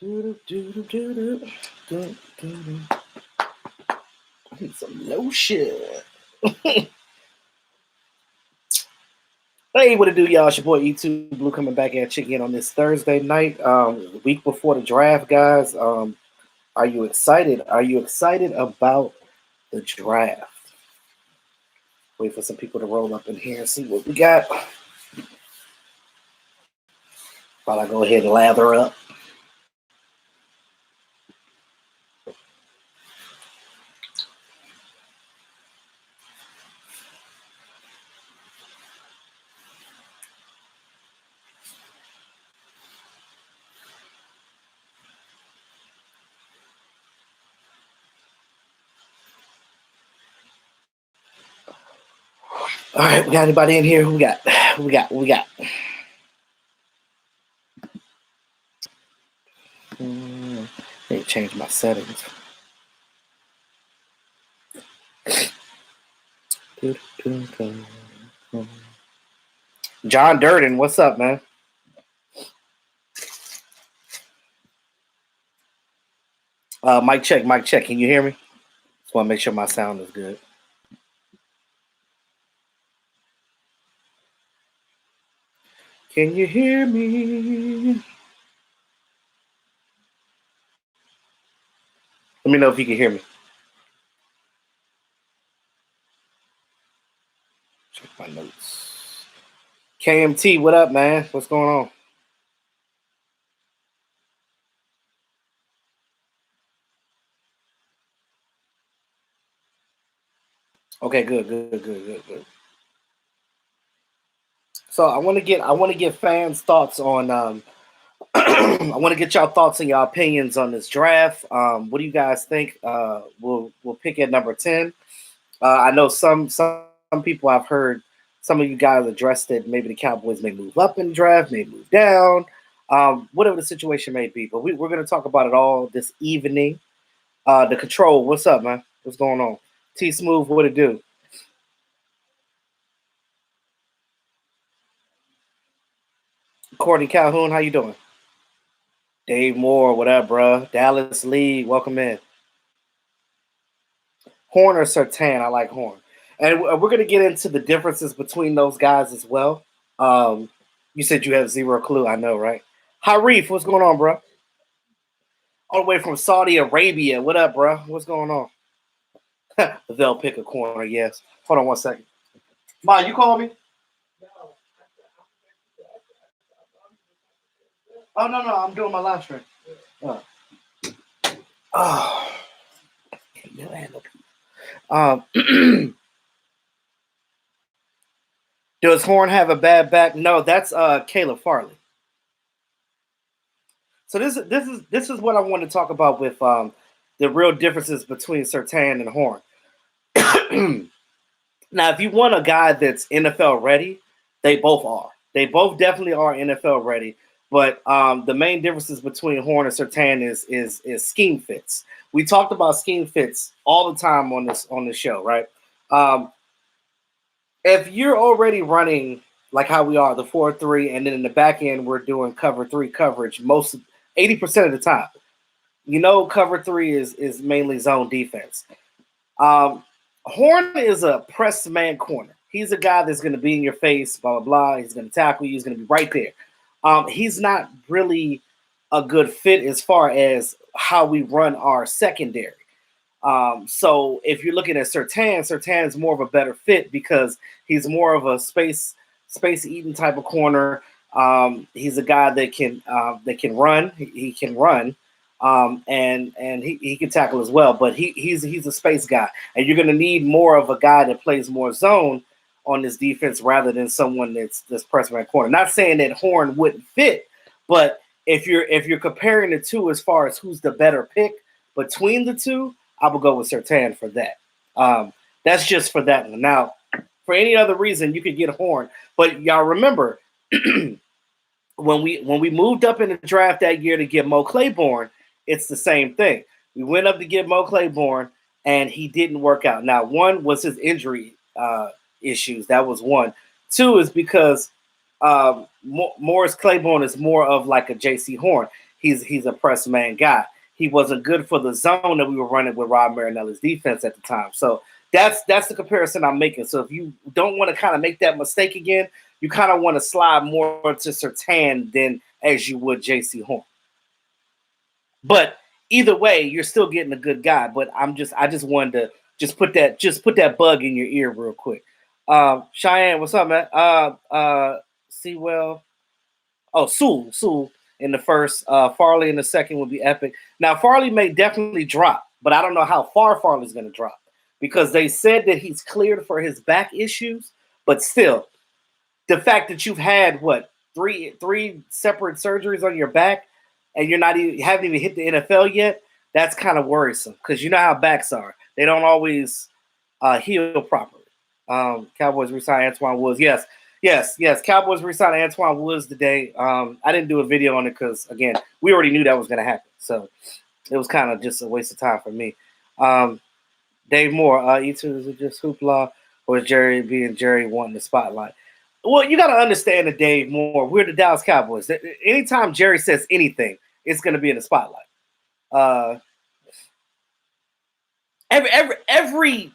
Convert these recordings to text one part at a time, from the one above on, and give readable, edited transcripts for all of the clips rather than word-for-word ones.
I need some lotion. Hey, what it do, y'all? It's your boy E2 Blue coming back at you again on this Thursday night, week before the draft, guys. Are you excited? Are you excited about the draft? Wait for some people to roll up in here and see what we got. While I go ahead and lather up. All right, we got anybody in here? Who we got? Who we got? Who we got? Need to change my settings. John Durden, what's up, man? Mic check, mic check. Can you hear me? Just want to make sure my sound is good. Can you hear me? Let me know if you can hear me. Check my notes. KMT, what up, man? What's going on? Okay, good. So I want to get fans' thoughts on. I want to get y'all thoughts and y'all opinions on this draft. What do you guys think? We'll pick at number 10. I know some people I've heard. Some of you guys addressed that maybe the Cowboys may move up in the draft, may move down, whatever the situation may be. But we're going to talk about it all this evening. The Control, what's up, man? What's going on? T Smooth, what it do? Courtney Calhoun, how you doing? Dave Moore, what up, bro? Dallas Lee, welcome in. Horn or Surtain? I like Horn. And we're going to get into the differences between those guys as well. You said you have zero clue. I know, right? Harif, what's going on, bro? All the way from Saudi Arabia. What up, bro? What's going on? They'll pick a corner, yes. Hold on one second. Ma, you call me? Oh, no, I'm doing my live stream. Oh. Does Horn have a bad back? No, that's Caleb Farley. So this is what I want to talk about with the real differences between Surtain and Horn. Now, if you want a guy that's NFL ready, they both are. They both definitely are NFL ready. But the main differences between Horn and Surtain is scheme fits. We talked about scheme fits all the time on this show, right? If you're already running like how we are, the 4-3, and then in the back end we're doing cover 3 coverage 80% of the time. You know, cover 3 is mainly zone defense. Horn is a press man corner. He's a guy that's going to be in your face, blah, blah, blah. He's going to tackle you. He's going to be right there. He's not really a good fit as far as how we run our secondary. So if you're looking at Surtain's more of a better fit because he's more of a space eating type of corner. He's a guy that can run. He can run. And he can tackle as well, but he's a space guy, and you're going to need more of a guy that plays more zone on this defense rather than someone that's press man corner. Not saying that Horn wouldn't fit, but if you're comparing the two as far as who's the better pick between the two, I would go with Surtain for that. That's just for that one. Now, for any other reason, you could get Horn, but y'all remember when we moved up in the draft that year to get Mo Claiborne. It's the same thing. We went up to get Mo Claiborne, and he didn't work out. Now, one was his injury issues. That was one. Two is because Morris Claiborne is more of like a J.C. Horn. he's a press man guy. He wasn't good for the zone that we were running with Rob Marinelli's defense at the time. So that's the comparison I'm making. So if you don't want to kind of make that mistake again, you kind of want to slide more to Surtain than as you would J.C. Horn. But either way, you're still getting a good guy. But I just wanted to just put that bug in your ear real quick. Cheyenne, what's up, man? Sewell. Oh, Sewell in the first. Farley in the second would be epic. Now, Farley may definitely drop, but I don't know how far Farley's going to drop because they said that he's cleared for his back issues. But still, the fact that you've had, three separate surgeries on your back and haven't even hit the NFL yet, that's kind of worrisome because you know how backs are. They don't always heal properly. Cowboys re-signed Antoine Woods. Yes. Cowboys re-signed Antoine Woods today. I didn't do a video on it because, again, we already knew that was going to happen. So it was kind of just a waste of time for me. Dave Moore, E2, is it just hoopla or is Jerry being Jerry wanting the spotlight? Well, you got to understand that Dave Moore, we're the Dallas Cowboys. Anytime Jerry says anything, it's going to be in the spotlight. Every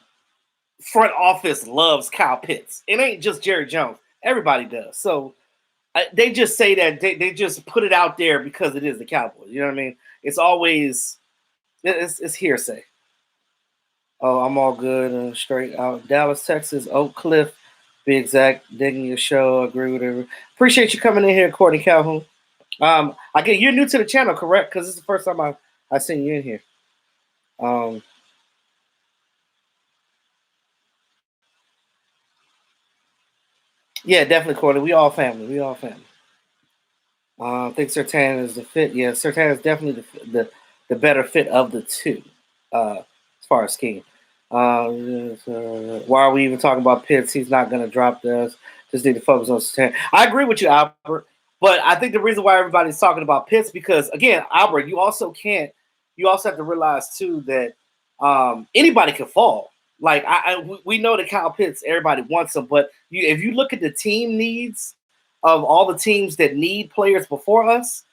front office loves Kyle Pitts. It ain't just Jerry Jones. Everybody does. So they just say that they just put it out there because it is the Cowboys. You know what I mean? It's always it's hearsay. Oh, I'm all good and straight out. Dallas, Texas, Oak Cliff, be exact. Digging your show. Agree with it. Appreciate you coming in here, Courtney Calhoun. I get you're new to the channel, correct? Because this is the first time I seen you in here. Yeah, definitely, Courtney. We all family. I think Surtain is the fit. Yeah, Surtain is definitely the better fit of the two, as far as scheme. Why are we even talking about Pitts? He's not going to drop this. Just need to focus on Surtain. I agree with you, Albert. But I think the reason why everybody's talking about Pitts because, again, Albert, you also have to realize too that anybody can fall. Like we know that Kyle Pitts, everybody wants him, but if you look at the team needs of all the teams that need players before us,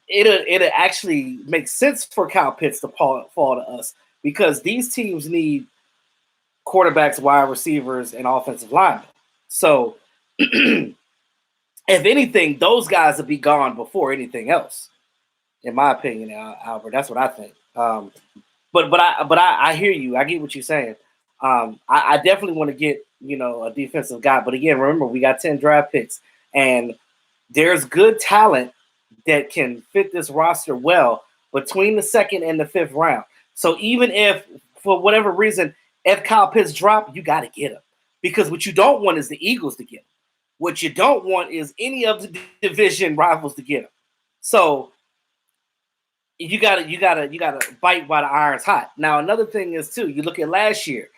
it'll actually make sense for Kyle Pitts to fall to us because these teams need quarterbacks, wide receivers, and offensive linemen. So, if anything, those guys will be gone before anything else, in my opinion, Albert. That's what I think. But I hear you. I get what you're saying. I definitely want to get a defensive guy. But again, remember we got 10 draft picks, and there's good talent that can fit this roster well between the second and the fifth round. So even if for whatever reason, if Kyle Pitts drop, you got to get him because what you don't want is the Eagles to get him. What you don't want is any of the division rivals to get him. So you gotta bite while the iron's hot. Now another thing is too, you look at last year,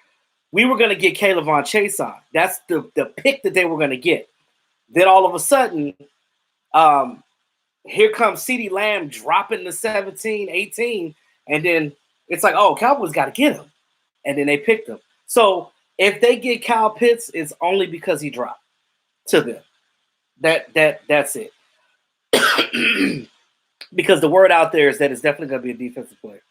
we were gonna get Caleb Von Chase on. That's the pick that they were gonna get. Then all of a sudden, here comes CeeDee Lamb dropping to 17, 18, and then it's like, oh, Cowboys got to get him, and then they picked him. So if they get Kyle Pitts, it's only because he dropped to them. That's it. Because the word out there is that it's definitely going to be a defensive player.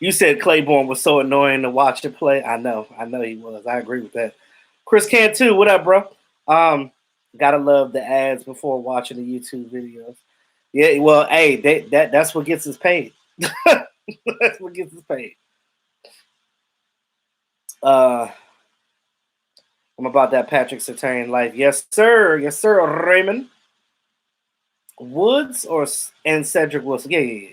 You said Claiborne was so annoying to watch him play. I know he was. I agree with that. Chris Cantu, what up, bro? Gotta love the ads before watching the YouTube videos. Yeah, well, hey, that's what gets us paid. That's what gets us paid. I'm about that Patrick Surtain life. Yes, sir. Yes, sir, Raymond. Woods and Cedric Wilson. Yeah.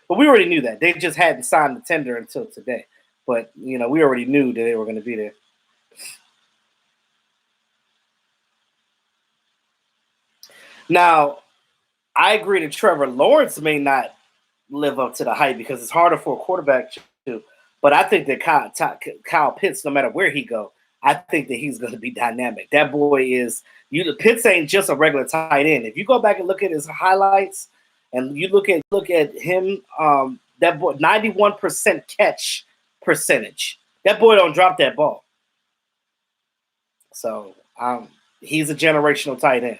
But we already knew that. They just hadn't signed the tender until today. But, we already knew that they were going to be there. Now, I agree that Trevor Lawrence may not live up to the hype because it's harder for a quarterback to. But I think that Kyle Pitts, no matter where he go, I think that he's going to be dynamic. That boy is – Pitts ain't just a regular tight end. If you go back and look at his highlights and you look at him, that boy, 91% catch percentage. That boy don't drop that ball. So he's a generational tight end.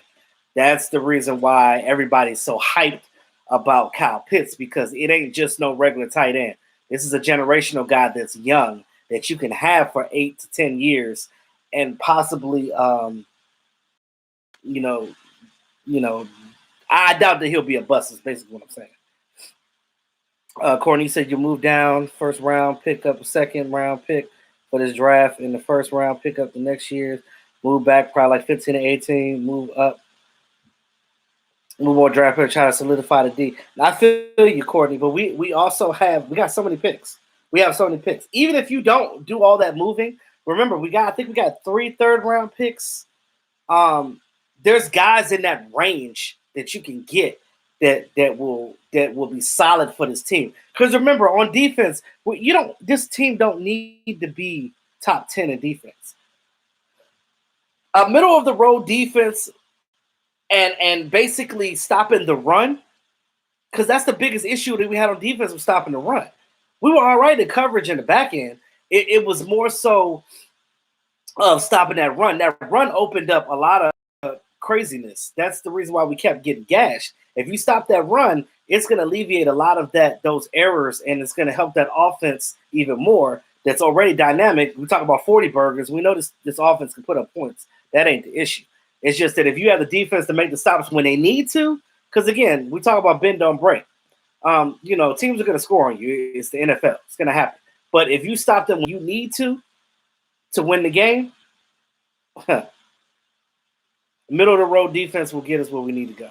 That's the reason why everybody's so hyped about Kyle Pitts, because it ain't just no regular tight end. This is a generational guy that's young that you can have for 8 to 10 years, and possibly, you know, you know, I doubt that he'll be a bust. Is basically what I'm saying. Courtney said you move down first round, pick up a second round pick for this draft in the first round, pick up the next year's, move back probably like 15 to 18, move up, move more draft pick, try to solidify the D. Now, I feel you, Courtney, but we also we got so many picks. We have so many picks. Even if you don't do all that moving, remember I think we got 3 third-round picks. There's guys in that range that you can get that will be solid for this team. Because remember, on defense, this team don't need to be top 10 in defense. A middle of the road defense and basically stopping the run, because that's the biggest issue that we had on defense, was stopping the run. We were all right in coverage in the back end. It was more so of stopping that run. That run opened up a lot of craziness. That's the reason why we kept getting gashed. If you stop that run, it's going to alleviate a lot of those errors, and it's going to help that offense even more. That's already dynamic. We talk about 40 burgers. We know this offense can put up points. That ain't the issue. It's just that if you have the defense to make the stops when they need to, because again, we talk about bend don't break. Teams are going to score on you. It's the NFL. It's going to happen. But if you stop them when you need to win the game, middle of the road defense will get us where we need to go.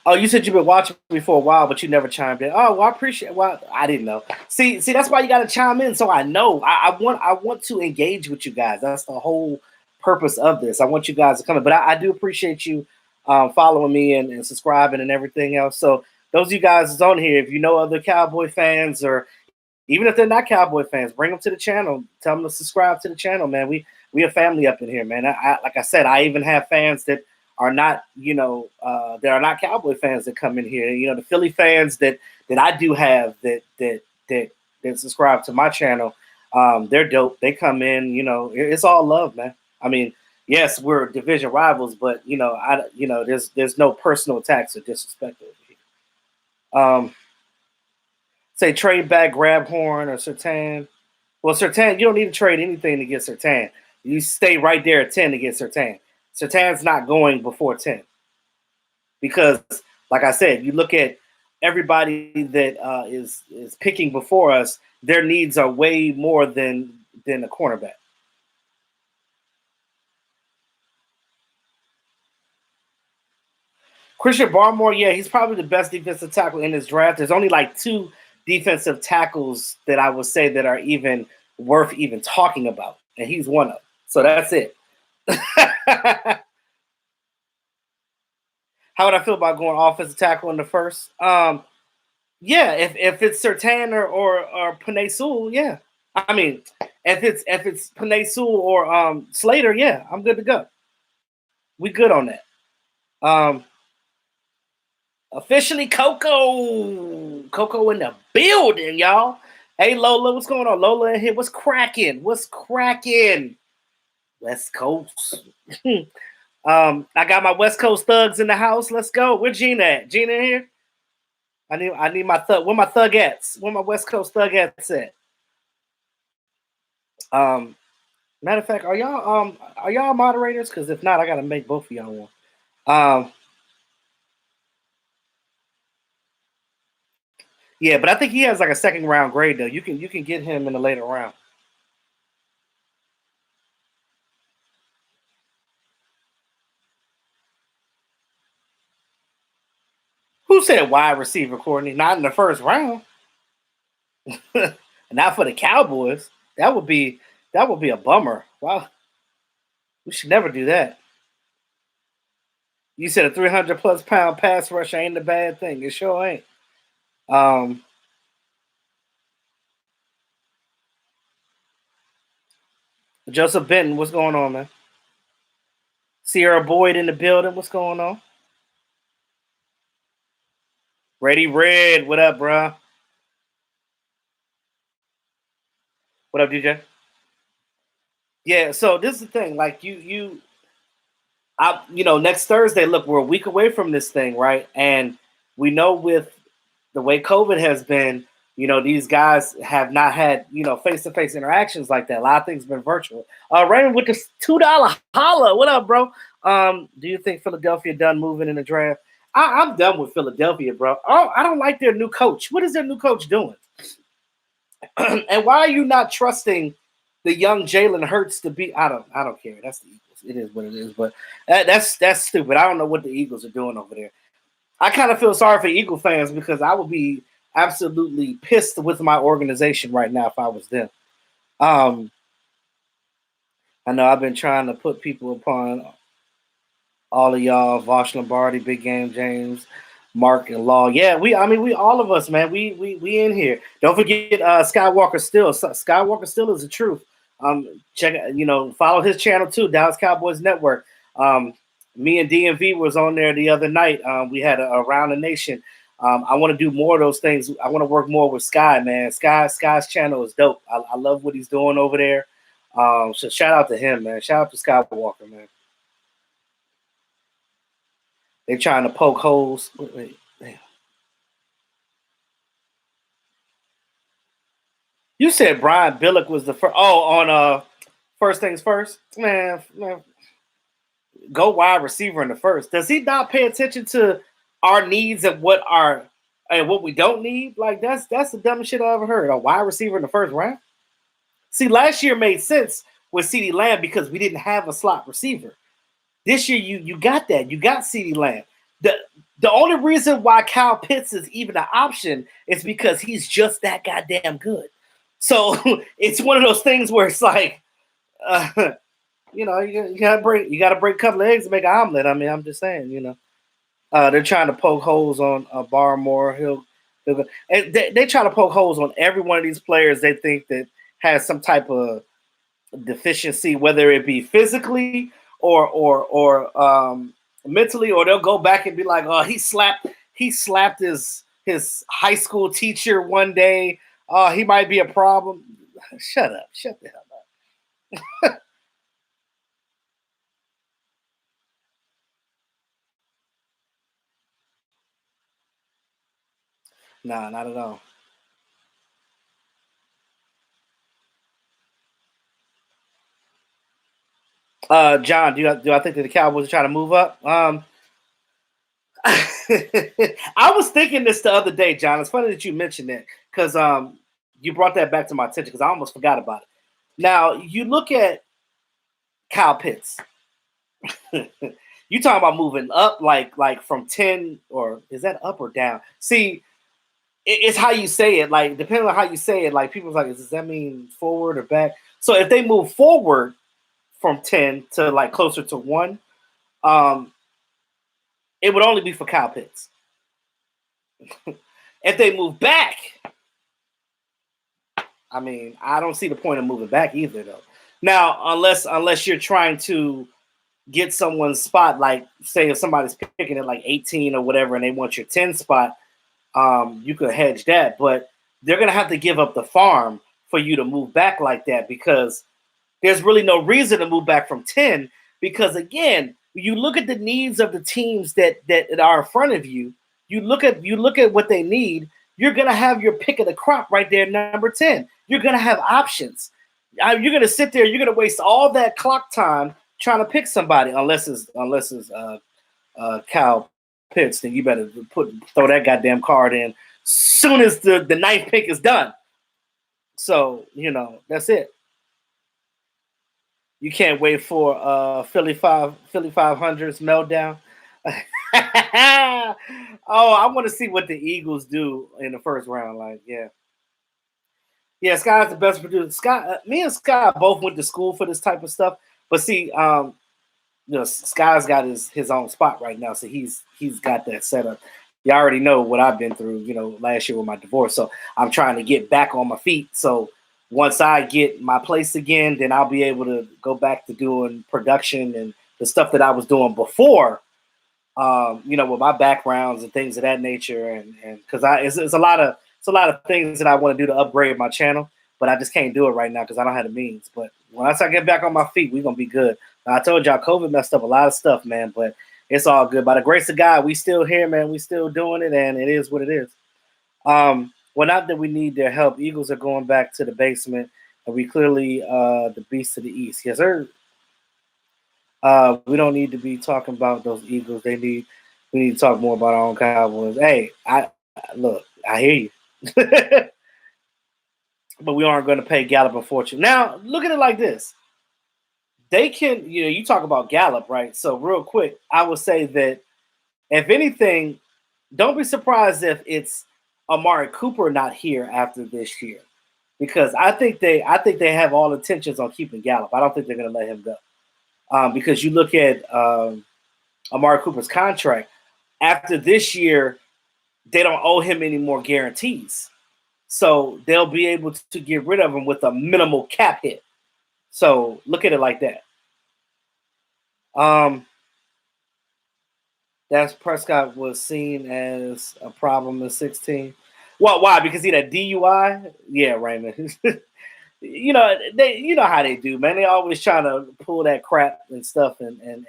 Oh, you said you've been watching me for a while, but you never chimed in. Oh, well, I appreciate. Well, I didn't know. See, that's why you got to chime in, so I know. I want to engage with you guys. That's the whole purpose of this. I want you guys to come in, but I do appreciate you following me and subscribing and everything else. So those of you guys that's on here, if you know other Cowboy fans, or even if they're not Cowboy fans, bring them to the channel. Tell them to subscribe to the channel, man. We a family up in here, man. Like I said, I even have fans that are not, there are not Cowboy fans that come in here. The Philly fans that I do have that subscribe to my channel, they're dope. They come in, it's all love, man. I mean, yes, we're division rivals, but there's no personal attacks or disrespect over here. Say trade back, grab Horn or Surtain. Well, Surtain, you don't need to trade anything to get Surtain. You stay right there at 10 to get Surtain. Surtain's not going before 10. Because, like I said, you look at everybody that is picking before us, their needs are way more than a cornerback. Christian Barmore, yeah, he's probably the best defensive tackle in this draft. There's only like 2 defensive tackles that I would say that are even worth even talking about, and he's one of them. So that's it. How would I feel about going offensive tackle in the first? Yeah, if it's Surtain or Penei Sewell, yeah. I mean, if it's Penei Sewell or Slater, yeah, I'm good to go. We good on that. Officially Coco in the building, y'all. Hey Lola, what's going on? Lola in here. What's cracking? West Coast. I got my West Coast thugs in the house. Let's go. Where Gina at? Gina in here? I need my thug. Where my thugettes? Where my West Coast thugettes at? Matter of fact, are y'all moderators? Because if not, I gotta make both of y'all one. Yeah, but I think he has like a second round grade though. You can get him in the later round. Who said wide receiver, Courtney? Not in the first round. Not for the Cowboys. That would be a bummer. Wow. We should never do that. You said a 300+ pound pass rusher ain't a bad thing. It sure ain't. Joseph Benton, what's going on, man? Sierra Boyd in the building. What's going on? Ready Red, what up, bro? What up, DJ? Yeah, so this is the thing. Like next Thursday, look, we're a week away from this thing, right? And we know with the way COVID has been, these guys have not had, face to face interactions like that. A lot of things have been virtual. Raymond with this $2 holla. What up, bro? Do you think Philadelphia done moving in the draft? I'm done with Philadelphia, bro. Oh, I don't like their new coach. What is their new coach doing? And why are you not trusting the young Jalen Hurts to be? I don't care. That's the Eagles. It is what it is. But that's stupid. I don't know what the Eagles are doing over there. I kind of feel sorry for Eagle fans because I would be absolutely pissed with my organization right now if I was them. Um, I know I've been trying to put people upon all of y'all, Vosh Lombardi, Big Game James, Mark and Law. Yeah, we all of us, man. We in here. Don't forget Skywalker Still. Skywalker Still is the truth. Check follow his channel too, Dallas Cowboys Network. Me and DMV was on there the other night. We had around the nation. I want to do more of those things. I want to work more with Sky, man. Sky's channel is dope. I love what he's doing over there. So shout out to him, man. Shout out to Skywalker, man. They're trying to poke holes. Wait, damn. You said Brian Billick was the first. Oh, on First Things First, man. Go wide receiver in the first. Does he not pay attention to our needs and what we don't need? Like that's the dumbest shit I ever heard. A wide receiver in the first round. See, last year made sense with CeeDee Lamb because we didn't have a slot receiver. This year you got that. You got CeeDee Lamb. The only reason why Kyle Pitts is even an option is because he's just that goddamn good. So it's one of those things where it's like, you gotta break a couple of eggs to make an omelet. I mean, I'm just saying, they're trying to poke holes on Barmore. He'll go. And they try to poke holes on every one of these players they think that has some type of deficiency, whether it be physically or mentally, or they'll go back and be like, oh, he slapped his high school teacher one day. He might be a problem. Shut up. Shut the hell up. Nah, not at all. John, do I think that the Cowboys are trying to move up? I was thinking this the other day, John. It's funny that you mentioned that because you brought that back to my attention because I almost forgot about it. Now you look at Kyle Pitts. You talking about moving up like from 10, or is that up or down? See, it's how you say it. Like depending on how you say it, like people's like, does that mean forward or back? So if they move forward from 10 to like closer to 1, it would only be for Kyle Pitts. If they move back, I mean, I don't see the point of moving back either, though. Now, unless you're trying to get someone's spot, like say if somebody's picking at like 18 or whatever, and they want your 10 spot, you could hedge that. But they're gonna have to give up the farm for you to move back like that because there's really no reason to move back from 10 because again, you look at the needs of the teams that are in front of you. You look at what they need. You're gonna have your pick of the crop right there, number 10. You're gonna have options. You're gonna sit there. You're gonna waste all that clock time trying to pick somebody, unless it's Kyle Pitts. Then you better throw that goddamn card in soon as the ninth pick is done. So that's it. You can't wait for Philly 500's meltdown. Oh, I want to see what the Eagles do in the first round. Like, yeah, Sky's the best producer. Me and Sky both went to school for this type of stuff. But see, Sky's got his own spot right now, so he's got that set up. You already know what I've been through, last year with my divorce. So I'm trying to get back on my feet. So once I get my place again, then I'll be able to go back to doing production and the stuff that I was doing before, with my backgrounds and things of that nature. And because it's a lot of things that I want to do to upgrade my channel, but I just can't do it right now because I don't have the means. But Once I get back on my feet, we're gonna be good. I told y'all, COVID messed up a lot of stuff, man, but it's all good. By the grace of God, we still here, man. We still doing it, and it is what it is. Well, not that we need their help. Eagles are going back to the basement, and we clearly the beast of the East. Yes, sir. We don't need to be talking about those Eagles. We need to talk more about our own Cowboys. Hey, look, I hear you. But we aren't going to pay Gallup a fortune. Now, look at it like this. They can, you talk about Gallup, right? So real quick, I would say that if anything, don't be surprised if it's Amari Cooper not here after this year. Because I think they have all intentions on keeping Gallup. I don't think they're going to let him go. Because you look at Amari Cooper's contract, after this year, they don't owe him any more guarantees. So they'll be able to get rid of him with a minimal cap hit. So look at it like that. That's Prescott was seen as a problem in 16. Well, why? Because he had a DUI? Yeah, Raymond. You know how they do, man. They always trying to pull that crap and stuff and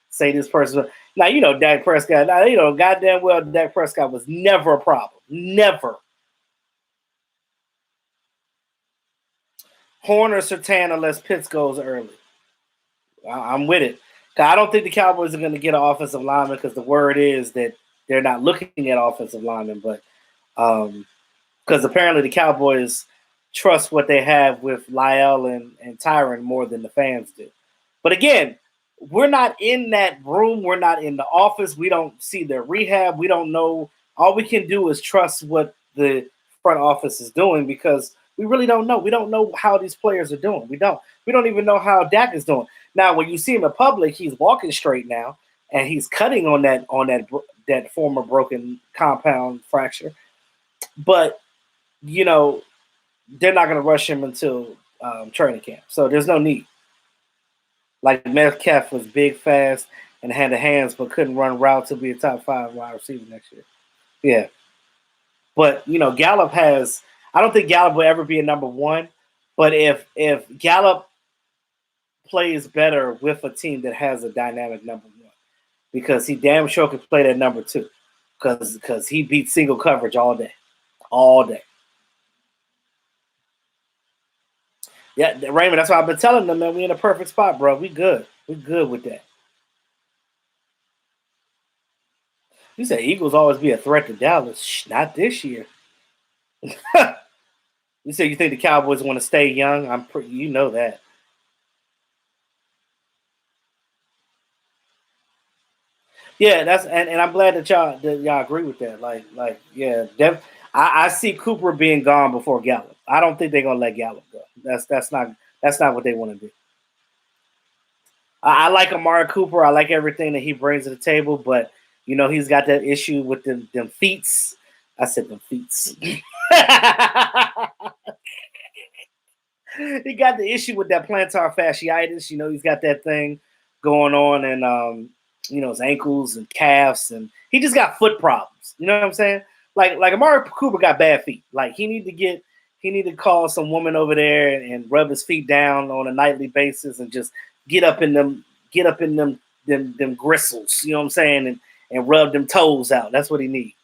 say this person. Now, Dak Prescott. Now, goddamn well Dak Prescott was never a problem. Never. Horn or Surtain unless Pitts goes early. I'm with it. I don't think the Cowboys are going to get an offensive lineman because the word is that they're not looking at offensive linemen, but because apparently the Cowboys trust what they have with Lyle and Tyron more than the fans do. But again, we're not in that room. We're not in the office. We don't see their rehab. We don't know. All we can do is trust what the front office is doing because we really don't know. We don't know how these players are doing. We don't. We don't even know how Dak is doing. Now, when you see him in public, he's walking straight now, and he's cutting on that former broken compound fracture. But they're not going to rush him until training camp, so there's no need. Like Metcalf was big, fast, and had the hands, but couldn't run route to be a top 5 wide receiver next year. Yeah, but Gallup has. I don't think Gallup will ever be a number 1, but if Gallup plays better with a team that has a dynamic number 1, because he damn sure can play that number 2, because he beats single coverage all day. Yeah, Raymond, that's why I've been telling them, man, we in a perfect spot, bro. We good. We good with that. You said Eagles always be a threat to Dallas. Not this year. You said you think the Cowboys want to stay young. You know that. Yeah, and I'm glad that y'all agree with that. Yeah, I see Cooper being gone before Gallup. I don't think they're gonna let Gallup go. That's not what they want to do. I like Amari Cooper. I like everything that he brings to the table, but he's got that issue with them feets. I said them feets. He got the issue with that plantar fasciitis. He's got that thing going on, and his ankles and calves, and he just got foot problems. You know what I'm saying? Like Amari Cooper got bad feet. Like he need to call some woman over there and rub his feet down on a nightly basis and just get up in them gristles. You know what I'm saying? And rub them toes out. That's what he needs.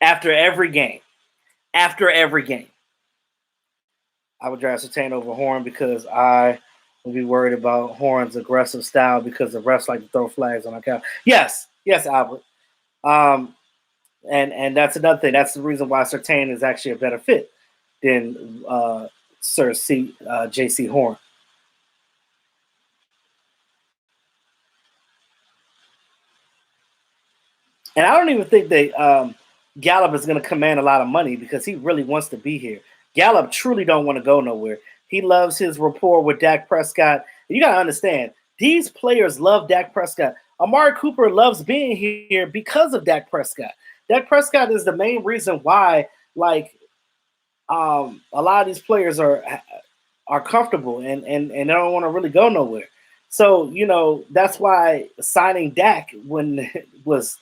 After every game. I would draft Surtain over Horn because I would be worried about Horn's aggressive style because the refs like to throw flags on our count. Yes, Albert. And that's another thing. That's the reason why Surtain is actually a better fit than J.C. Horn. And I don't even think that Gallup is going to command a lot of money because he really wants to be here. Gallup truly don't want to go nowhere. He loves his rapport with Dak Prescott. And you got to understand, these players love Dak Prescott. Amari Cooper loves being here because of Dak Prescott. Dak Prescott is the main reason why, a lot of these players are comfortable and they don't want to really go nowhere. So, that's why signing Dak when it was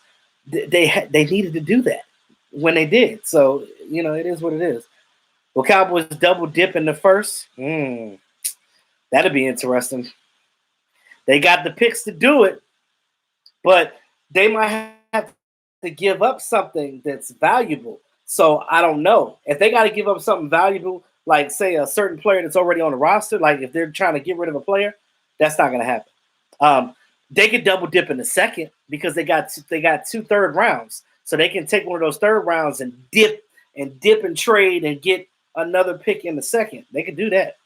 they needed to do that when they did. So, it is what it is. Well, Cowboys double dip in the first. That'd be interesting. They got the picks to do it, but they might have to give up something that's valuable. So I don't know. If they got to give up something valuable, like say a certain player that's already on the roster, like if they're trying to get rid of a player, that's not going to happen. They could double dip in the second because they got 2 third rounds, so they can take one of those third rounds and dip and trade and get another pick in the second. They could do that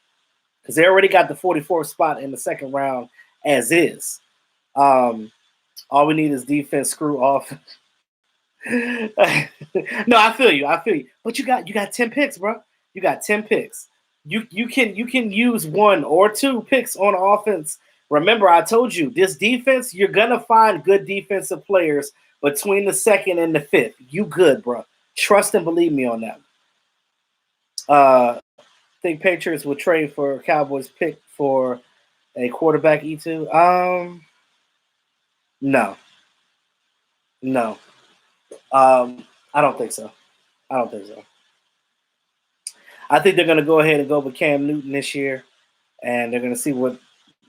because they already got the 44th spot in the second round as is. All we need is defense screw off. No, I feel you. I feel you. But you got 10 picks, bro. You got 10 picks. You can use 1 or 2 picks on offense. Remember, I told you this defense, you're gonna find good defensive players between the 2nd and the 5th. You good, bro. Trust and believe me on that. Think Patriots would trade for Cowboys pick for a quarterback E2? No. No. I don't think so. I don't think so. I think they're going to go ahead and go with Cam Newton this year, and they're going to see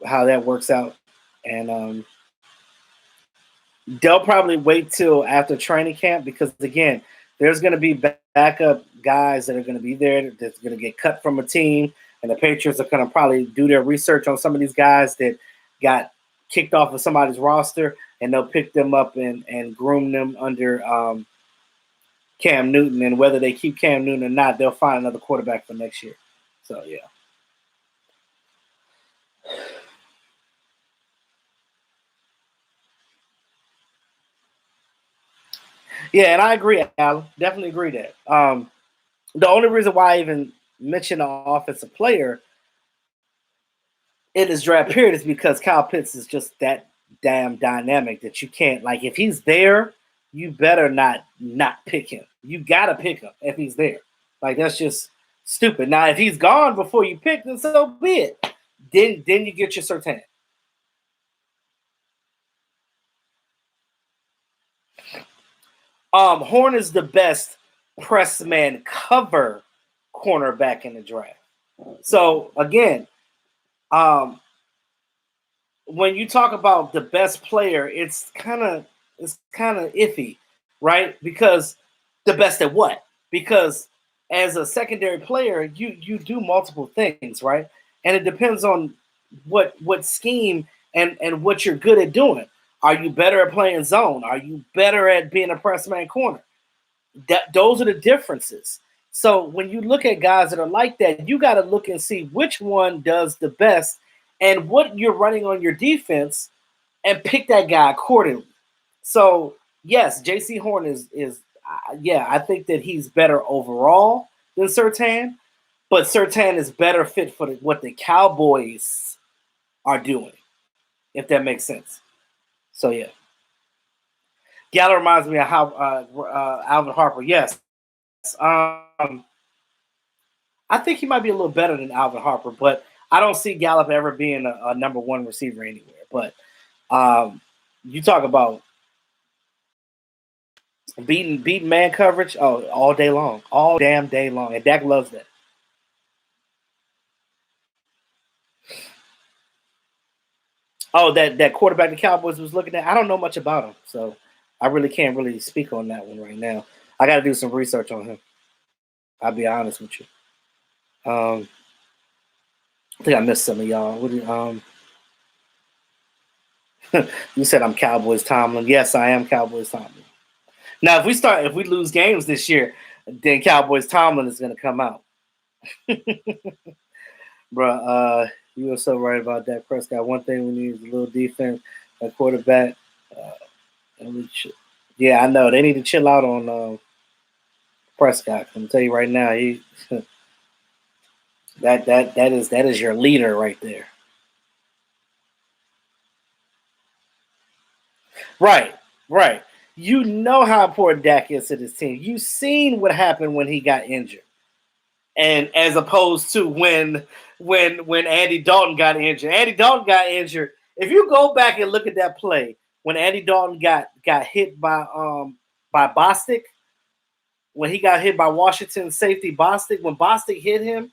how that works out. And they'll probably wait till after training camp because, again, there's going to be backup guys that are going to be there that's going to get cut from a team, and the Patriots are going to probably do their research on some of these guys that got kicked off of somebody's roster, and they'll pick them up and groom them under Cam Newton. And whether they keep Cam Newton or not, they'll find another quarterback for next year. So, yeah. Yeah, and I agree, Alan. Definitely agree that. The only reason why I even mention an offensive player in this draft period is because Kyle Pitts is just that damn dynamic that you can't, like, if he's there, you better not pick him. You gotta pick him if he's there. Like, that's just stupid. Now, if he's gone before you pick, then so be it. Then you get your Surtain. Horn is the best press man cover cornerback in the draft. So again, when you talk about the best player, it's kind of iffy, right? Because the best at what? Because as a secondary player, you do multiple things, right? And it depends on what scheme and what you're good at doing. Are you better at playing zone? Are you better at being a press man corner? Those are the differences. So when you look at guys that are like that, you got to look and see which one does the best and what you're running on your defense and pick that guy accordingly. So yes, J.C. Horn is yeah, I think that he's better overall than Surtain, but Surtain is better fit for what the Cowboys are doing, if that makes sense. So yeah. Gallo reminds me of how Alvin Harper. Yes, I think he might be a little better than Alvin Harper, but I don't see Gallup ever being a number 1 receiver anywhere. But you talk about beating man coverage, all day long, all damn day long, and Dak loves that. Oh, that quarterback the Cowboys was looking at. I don't know much about him, so I really can't speak on that one right now. I got to do some research on him. I'll be honest with you. I think I missed some of y'all. What do you said I'm Cowboys Tomlin. Yes, I am Cowboys Tomlin. Now, if we lose games this year, then Cowboys Tomlin is going to come out. Bruh, you were so right about that, Prescott. One thing we need is a little defense, a quarterback. Yeah, I know. They need to chill out on Prescott. I'm tell you right now, he that is your leader right there. Right. You know how important Dak is to this team. You've seen what happened when he got injured, and as opposed to when Andy Dalton got injured. Andy Dalton got injured. If you go back and look at that play when Andy Dalton got hit by Bostic, when he got hit by Washington safety Bostic, when Bostic hit him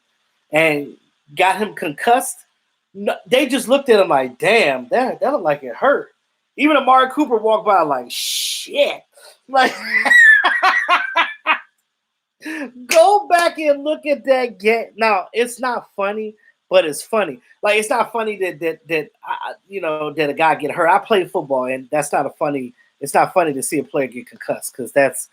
and got him concussed, No, they just looked at him like, damn, that looked like it hurt. Even Amari Cooper walked by like, shit. Like, go back and look at that get. Now, it's not funny, but it's funny. Like, it's not funny that a guy get hurt. I play football, and that's not a funny. It's not funny to see a player get concussed because that's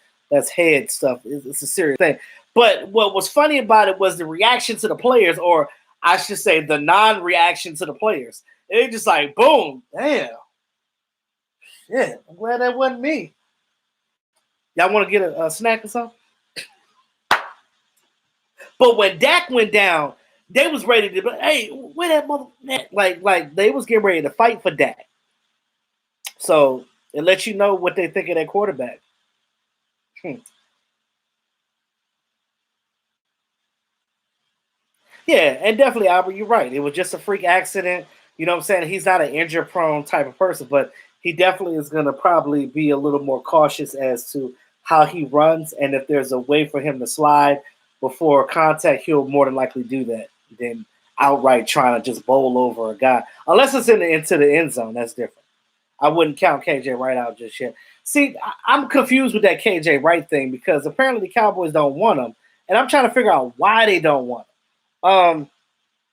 head stuff. It's a serious thing. But what was funny about it was the reaction to the players, or I should say, the non-reaction to the players. They just like, boom, damn, shit. I'm glad that wasn't me. Y'all want to get a snack or something? But when Dak went down, they was ready to. Hey, where that mother? Like they was getting ready to fight for Dak. So it lets you know what they think of that quarterback. Hmm. Yeah, and definitely, Albert, you're right. It was just a freak accident. You know what I'm saying? He's not an injury prone type of person, but he definitely is going to probably be a little more cautious as to how he runs. And if there's a way for him to slide before contact, he'll more than likely do that than outright trying to just bowl over a guy. Unless it's into the end zone, that's different. I wouldn't count KJ Wright out just yet. See, I'm confused with that KJ Wright thing because apparently the Cowboys don't want him. And I'm trying to figure out why they don't want him.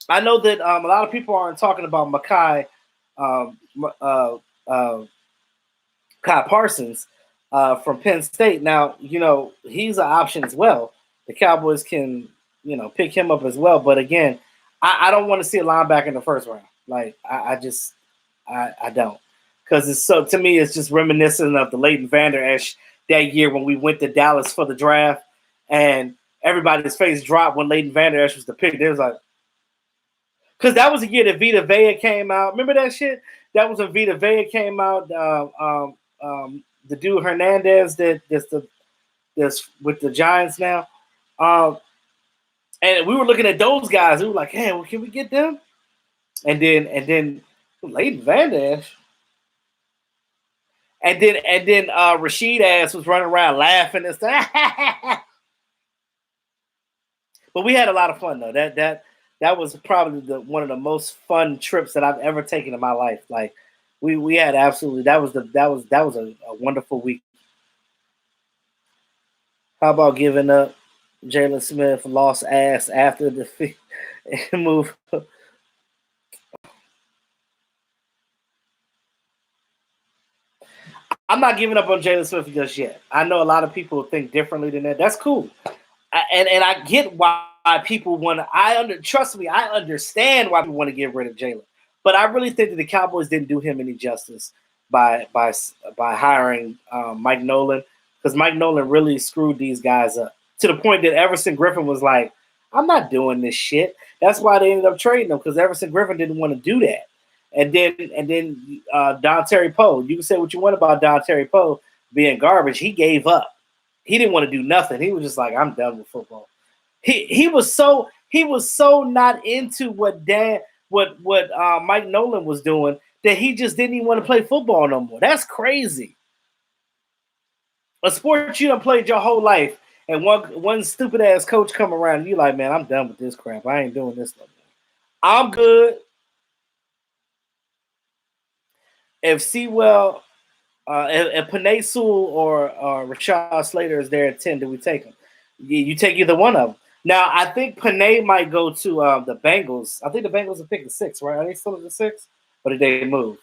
I know that a lot of people aren't talking about um, uh, uh, Kai Parsons from Penn State. Now, he's an option as well. The Cowboys can, pick him up as well. But again, I don't want to see a linebacker in the first round. Like, I don't. Because to me, it's just reminiscent of the Leighton Vander Esch that year when we went to Dallas for the draft and everybody's face dropped when Leighton Vander Esch was the pick. They was like, because that was the year that Vita Vea came out. Remember that shit? That was when Vita Vea came out. The dude Hernandez that's with the Giants now. And we were looking at those guys. We were like, hey, well, can we get them? And then Leighton Van Der Esch. And then Rashid ass was running around laughing and stuff. But we had a lot of fun though. That was probably one of the most fun trips that I've ever taken in my life. Like we had absolutely that was a wonderful week. How about giving up? Jalen Smith lost ass after the defeat and move. I'm not giving up on Jalen Smith just yet. I know a lot of people think differently than that. That's cool. And I get why people want to. Trust me, I understand why people want to get rid of Jalen. But I really think that the Cowboys didn't do him any justice by hiring Mike Nolan because Mike Nolan really screwed these guys up to the point that Everson Griffin was like, "I'm not doing this shit." That's why they ended up trading him because Everson Griffin didn't want to do that. And then Don Terry Poe. You can say what you want about Don Terry Poe being garbage. He gave up. He didn't want to do nothing. He was just like, I'm done with football. He was so not into what Mike Nolan was doing that he just didn't even want to play football no more. That's crazy. A sport you done played your whole life, and one stupid ass coach come around and you like, man, I'm done with this crap. I ain't doing this no more. I'm good. If Sewell, if Panay Sewell or Rashad Slater is there at 10, do we take them? You take either one of them. Now, I think Panay might go to the Bengals. I think the Bengals are picking 6, right? Are they still at the 6? Or did they move?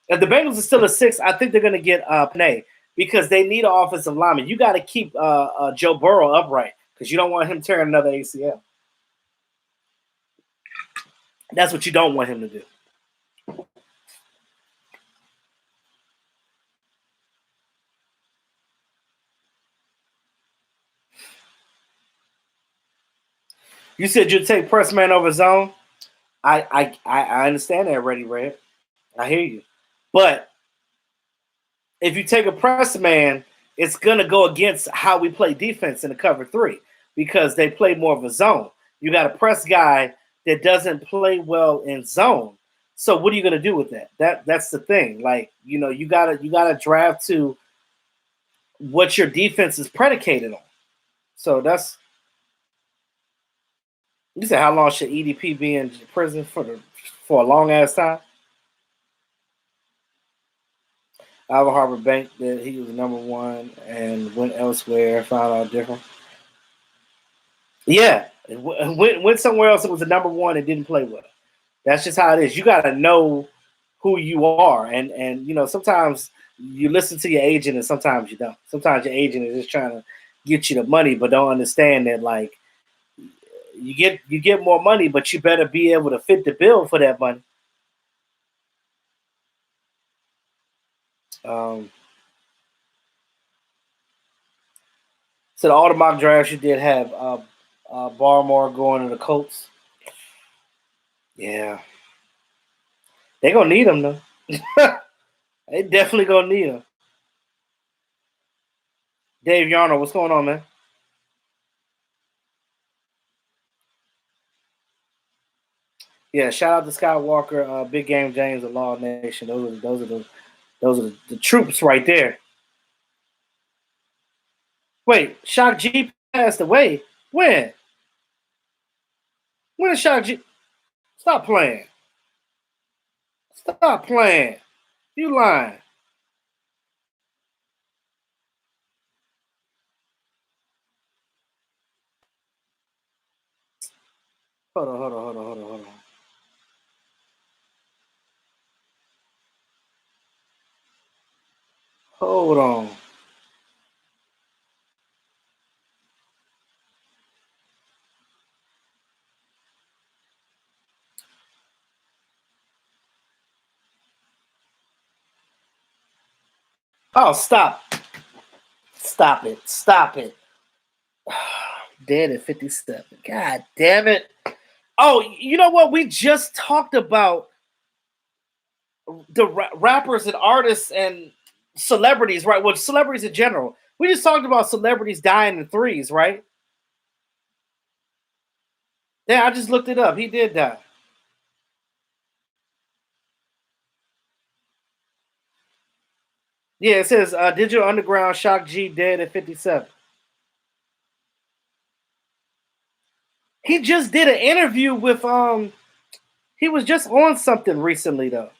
If the Bengals are still at 6, I think they're going to get Panay because they need an offensive lineman. You got to keep Joe Burrow upright because you don't want him tearing another ACL. That's what you don't want him to do. You said you'd take press man over zone. I understand that, Ready Red. I hear you. But if you take a press man, it's gonna go against how we play defense in the cover 3 because they play more of a zone. You got a press guy that doesn't play well in zone. So what are you gonna do with that? That's the thing. Like, you gotta draft to what your defense is predicated on. So that's you said how long should EDP be in prison for for a long ass time. Alvin Harper Bank that he was number one and went elsewhere, found out different. Yeah, went somewhere else. It was the number one and didn't play well. That's just how it is. You got to know who you are, and you know sometimes you listen to your agent and sometimes you don't. Sometimes your agent is just trying to get you the money, but don't understand that like you get more money, but you better be able to fit the bill for that money. Um, so the all the mock drafts you did have Barmore going to the Colts. Yeah, they gonna need him though. They definitely gonna need him. Dave Yarno, what's going on, man? Yeah, shout out to Skywalker, Big Game James, and Law Nation. Those are the troops right there. Wait, Shock G passed away. When? When did Shock G? Stop playing. Stop playing. You lying. Hold on. Hold on. Oh, stop. Stop it. Stop it. Dead at 57. God damn it. Oh, you know what? We just talked about the rappers and artists and celebrities, right? Well, celebrities in general. We just talked about celebrities dying in threes, right? Yeah, I just looked it up. He did die. Yeah, it says Digital Underground Shock G dead at 57. He just did an interview with he was just on something recently though.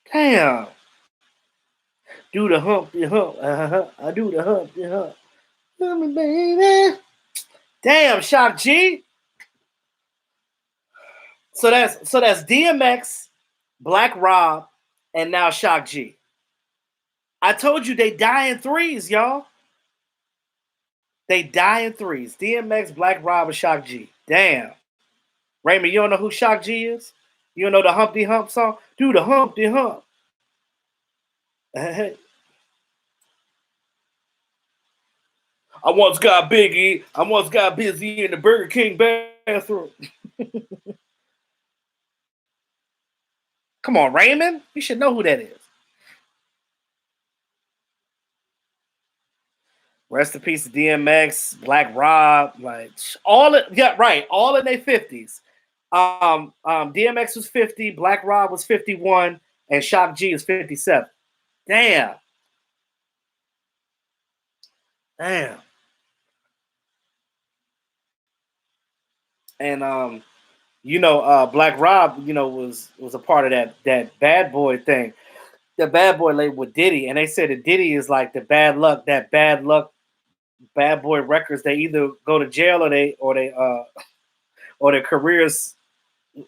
Damn. Do the hump, the hump. I do the hump, the hump. Tell me, baby. Damn, Shock G. So that's DMX, Black Rob, and now Shock G. I told you they die in threes, y'all. They die in threes. DMX, Black Rob, and Shock G. Damn. Raymond, you don't know who Shock G is? You don't know the Humpty Hump song? Do the Humpty Hump. I once got Biggie. I once got busy in the Burger King bathroom. Come on, Raymond. You should know who that is. Rest in peace to DMX, Black Rob, like all it, yeah, right, all in their 50s. DMX was 50, Black Rob was 51, and Shock G is 57. Damn. Damn. And Black Rob, was a part of that bad boy thing. The bad boy label with Diddy, and they said that Diddy is like the bad luck bad boy records. They either go to jail or their careers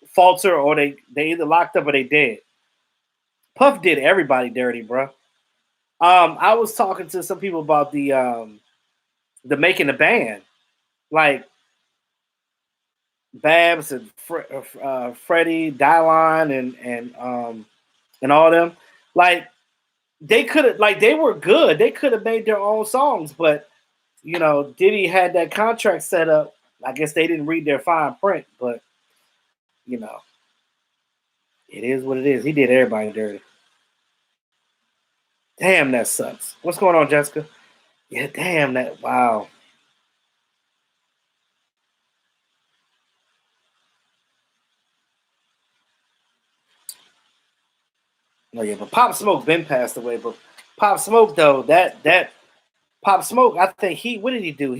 falter, or they either locked up or they dead. Puff did everybody dirty, bro. I was talking to some people about the making the band, like Babs and Freddie, Dylon, and all them. Like they could have, like they were good. They could have made their own songs, but Diddy had that contract set up. I guess they didn't read their fine print, but you know, it is what it is. He did everybody dirty. Damn, that sucks. What's going on, Jessica? Yeah, damn that. Wow. No, yeah, but Pop Smoke been passed away. But Pop Smoke though, that Pop Smoke, I think what did he do?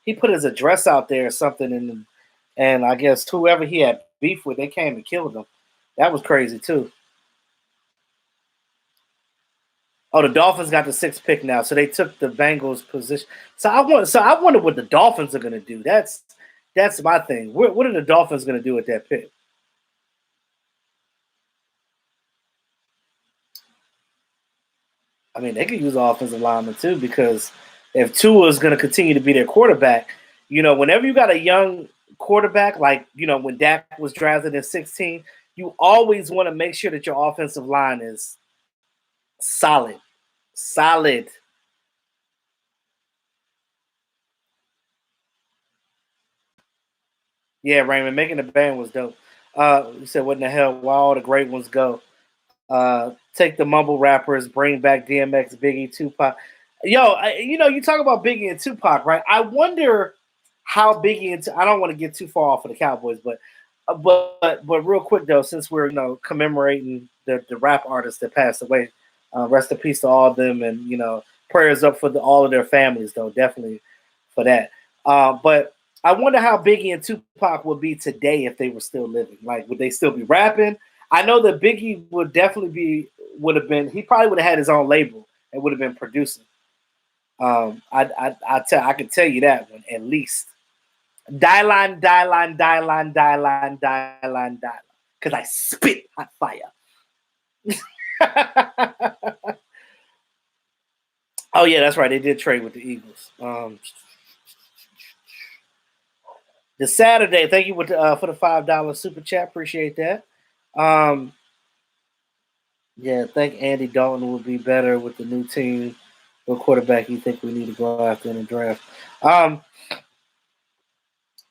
he put his address out there or something, and I guess whoever he had beef with, they came and killed him. That was crazy too. Oh, the Dolphins got the 6th pick now, so they took the Bengals position. I wonder what the Dolphins are going to do. That's my thing. What are the Dolphins going to do with that pick? I mean, they could use offensive linemen too, because if Tua is going to continue to be their quarterback, whenever you got a young quarterback, like when Dak was drafted in 16, you always want to make sure that your offensive line is solid. Solid. Yeah, Raymond, making the band was dope. You said, what in the hell? Why all the great ones go? Take the mumble rappers, bring back DMX, Biggie, Tupac. Yo, you talk about Biggie and Tupac, right? I wonder how Biggie and I don't want to get too far off of the Cowboys, but real quick though, since we're commemorating the rap artists that passed away, rest in peace to all of them, and prayers up for all of their families though, definitely for that. But I wonder how Biggie and Tupac would be today if they were still living. Like, would they still be rapping? I know that Biggie would have been. He probably would have had his own label and would have been producing. I can tell you that one at least. Die line, die line, die line, die line, die line, die line. Because I spit hot fire. Oh yeah, that's right. They did trade with the Eagles. The Saturday, thank you for the $5 super chat. Appreciate that. Yeah, I think Andy Dalton will be better with the new team. What quarterback you think we need to go after in the draft?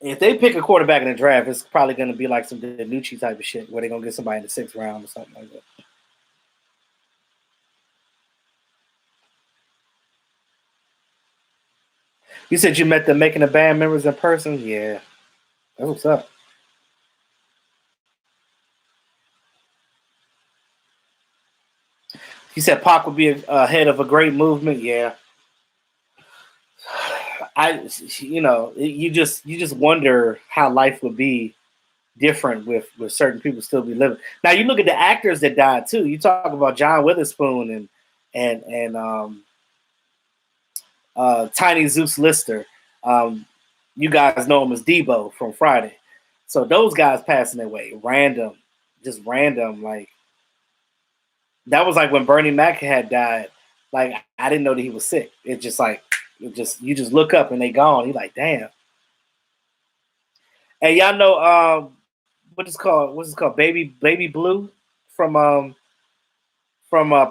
If they pick a quarterback in the draft, it's probably going to be like some DiNucci type of shit, where they're going to get somebody in the 6th round or something like that. You said you met the Making a Band members in person? Yeah. That's what's up. You said Pac would be ahead of a great movement? Yeah. You just wonder how life would be different with certain people still be living. Now you look at the actors that died too. You talk about John Witherspoon and Tiny Zeus Lister. You guys know him as Debo from Friday. So those guys passing away, just random. Like, that was like when Bernie Mac had died. Like, I didn't know that he was sick. It's just like, you just look up and they gone. You're like, damn. And y'all know what's it called? Baby Blue from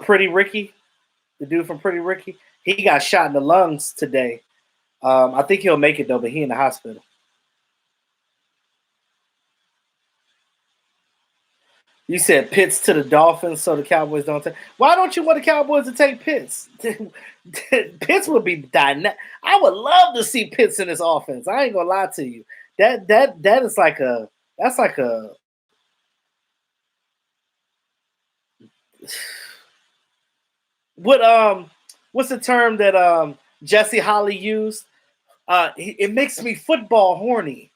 Pretty Ricky, the dude from Pretty Ricky. He got shot in the lungs today. I think he'll make it though, but he in the hospital. You said Pitts to the Dolphins, so the Cowboys don't take. Why don't you want the Cowboys to take Pitts? Pitts would be dynamic. I would love to see Pitts in this offense. I ain't gonna lie to you. That is like a what's the term that Jesse Holly used? It makes me football horny.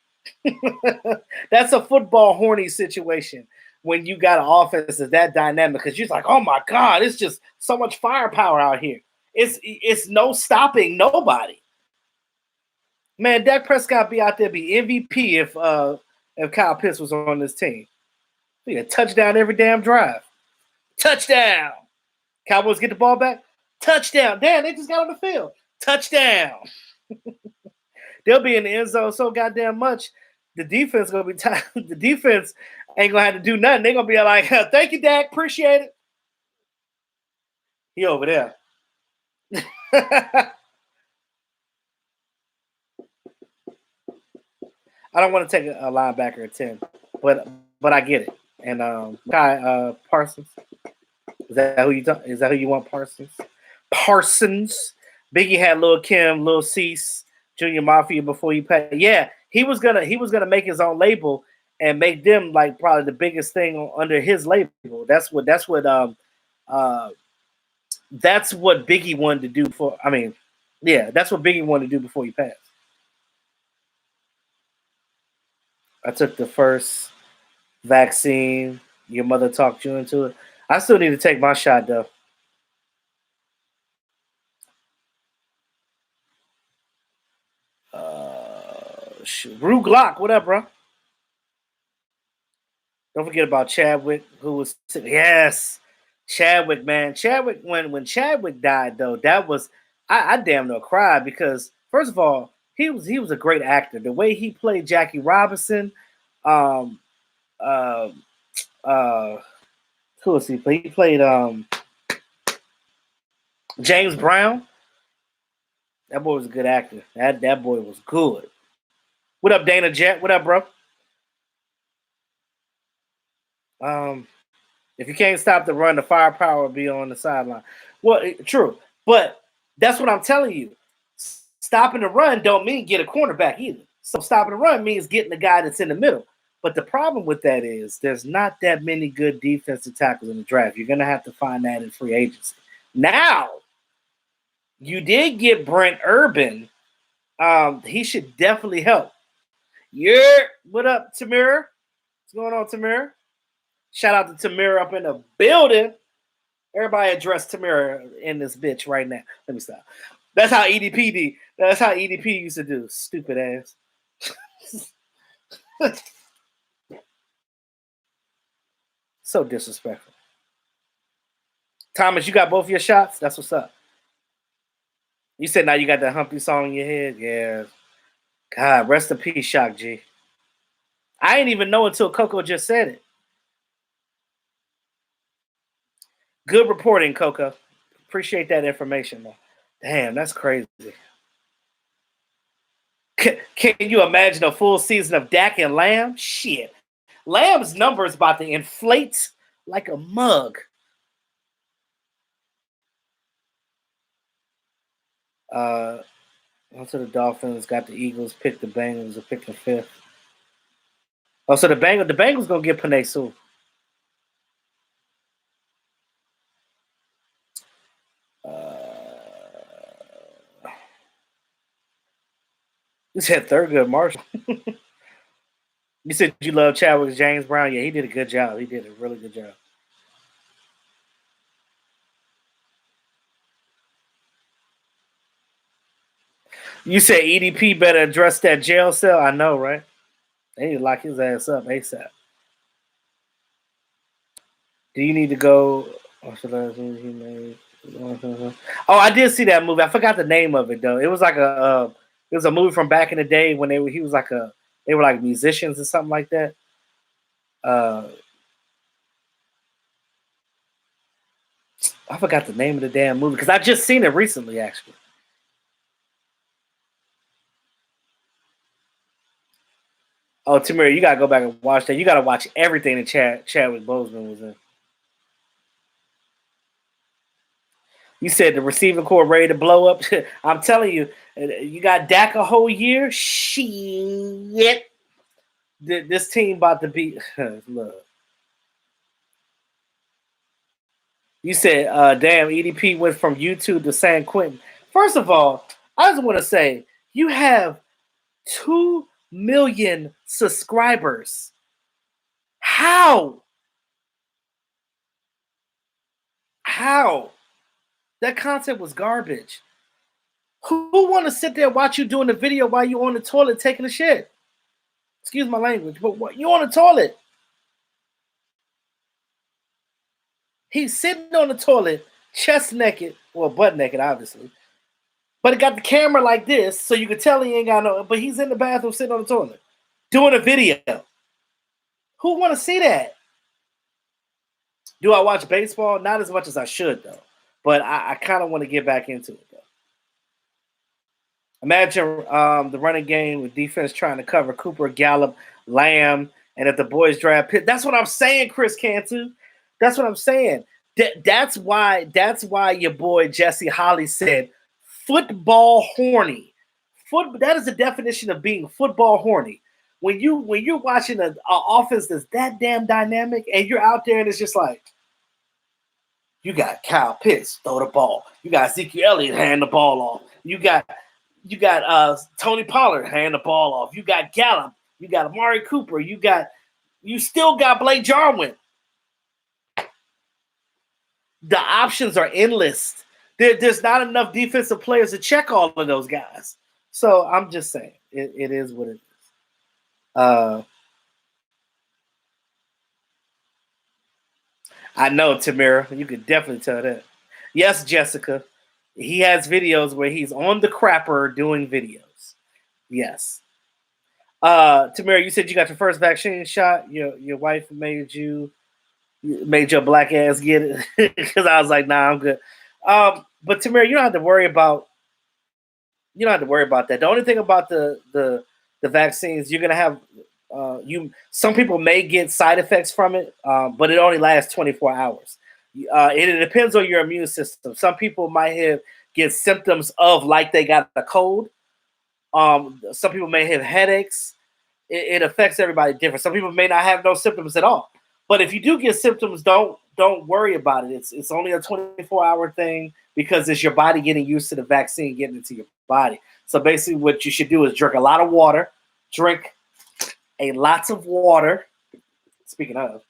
That's a football horny situation when you got an offense that's that dynamic, because you're like, oh my God, it's just so much firepower out here. It's no stopping nobody. Man, Dak Prescott be out there be MVP if Kyle Pitts was on this team. He a touchdown every damn drive. Touchdown. Cowboys get the ball back. Touchdown. Damn, they just got on the field. Touchdown. They'll be in the end zone so goddamn much. The defense gonna be tired. The defense ain't gonna have to do nothing. They're gonna be like, thank you, Dak. Appreciate it. He over there. I don't want to take a linebacker at 10, but I get it. And Parsons. Is that who you want, Parsons? Parsons. Biggie had Lil Kim, Lil Cease, Junior Mafia before he passed. Yeah, he was gonna make his own label and make them like probably the biggest thing under his label. That's what Biggie wanted to do that's what Biggie wanted to do before he passed. I took the first vaccine. Your mother talked you into it. I still need to take my shot though. Rue Glock, what up, bro? Don't forget about Chadwick, who was yes, Chadwick, man. Chadwick, when Chadwick died, though, that was I damn near cried because first of all, he was a great actor. The way he played Jackie Robinson, um, uh, uh, who was he? He played James Brown. That boy was a good actor. That boy was good. What up, Dana Jet? What up, bro? Um, if you can't stop the run, the firepower will be on the sideline. Well, true, but that's what I'm telling you. Stopping the run don't mean get a cornerback either. So stopping the run means getting the guy that's in the middle. But the problem with that is there's not that many good defensive tackles in the draft. You're gonna have to find that in free agency. Now, you did get Brent Urban. He should definitely help. Yeah, what up, Tamira? What's going on, Tamira? Shout out to Tamira up in the building. Everybody address Tamira in this bitch right now. Let me stop. That's how EDP did. That's how EDP used to do. Stupid ass. So disrespectful. Thomas, you got both your shots? That's what's up. You said now you got that Humpty song in your head? Yeah. God, rest in peace, Shock G. I didn't even know until Coco just said it. Good reporting, Coco. Appreciate that information, though. Damn, that's crazy. Can you imagine a full season of Dak and Lamb? Shit. Lamb's number is about to inflate like a mug. Also, the Dolphins got the Eagles, pick the Bengals, or pick the fifth. Oh, so the Bengals gonna get Penei Sewell. You said Thurgood Marshall. You said you love Chadwick James Brown. Yeah, he did a good job. He did a really good job. You said EDP better address that jail cell. I know, right? They need to lock his ass up ASAP. Do you need to go? Oh, I did see that movie. I forgot the name of it though. It was like it was a movie from back in the day when he was like they were like musicians or something like that. I forgot the name of the damn movie because I just seen it recently actually. Oh, Tamir, you gotta go back and watch that. You gotta watch everything that Chadwick Boseman was in. You said the receiving core ready to blow up. I'm telling you, you got Dak a whole year. Shit, this team about to be. Look, you said, "Damn, EDP went from YouTube to San Quentin." First of all, I just want to say you have 2 million subscribers. How? How? That content was garbage. Who want to sit there and watch you doing the video while you on the toilet taking a shit? Excuse my language, but what, you on the toilet? He's sitting on the toilet, chest naked, well, butt naked, obviously. But it got the camera like this, so you can tell he ain't got no. But he's in the bathroom sitting on the toilet, doing a video. Who want to see that? Do I watch baseball? Not as much as I should, though. But I kind of want to get back into it, though. Imagine the running game with defense trying to cover Cooper, Gallup, Lamb, and if the boys draft Pitt. That's what I'm saying, Chris Cantu. That's what I'm saying. That's why your boy Jesse Holly said football horny. That is the definition of being football horny. When you're watching an offense that's that damn dynamic and you're out there and it's just like you got Kyle Pitts throw the ball, you got Ezekiel Elliott hand the ball off, you got Tony Pollard hand the ball off, you got Gallup You got Amari Cooper. You still got Blake Jarwin. The options are endless. There's not enough defensive players to check all of those guys. So I'm just saying, it is what it is. I know, Tamira. You could definitely tell that. Yes, Jessica. He has videos where he's on the crapper doing videos. Yes. Tamira, you said you got your first vaccine shot. Your wife made your black ass get it because I was like, nah, I'm good. But Tamira, you don't have to worry about that. The only thing about the vaccines, you're gonna have some people may get side effects from it, but it only lasts 24 hours. It depends on your immune system. Some people might get symptoms of like they got a cold. Some people may have headaches. It affects everybody different. Some people may not have no symptoms at all. But if you do get symptoms, don't worry about it. It's only a 24-hour thing because it's your body getting used to the vaccine getting into your body. So basically, what you should do is drink a lot of water. Drink a lots of water. Speaking of,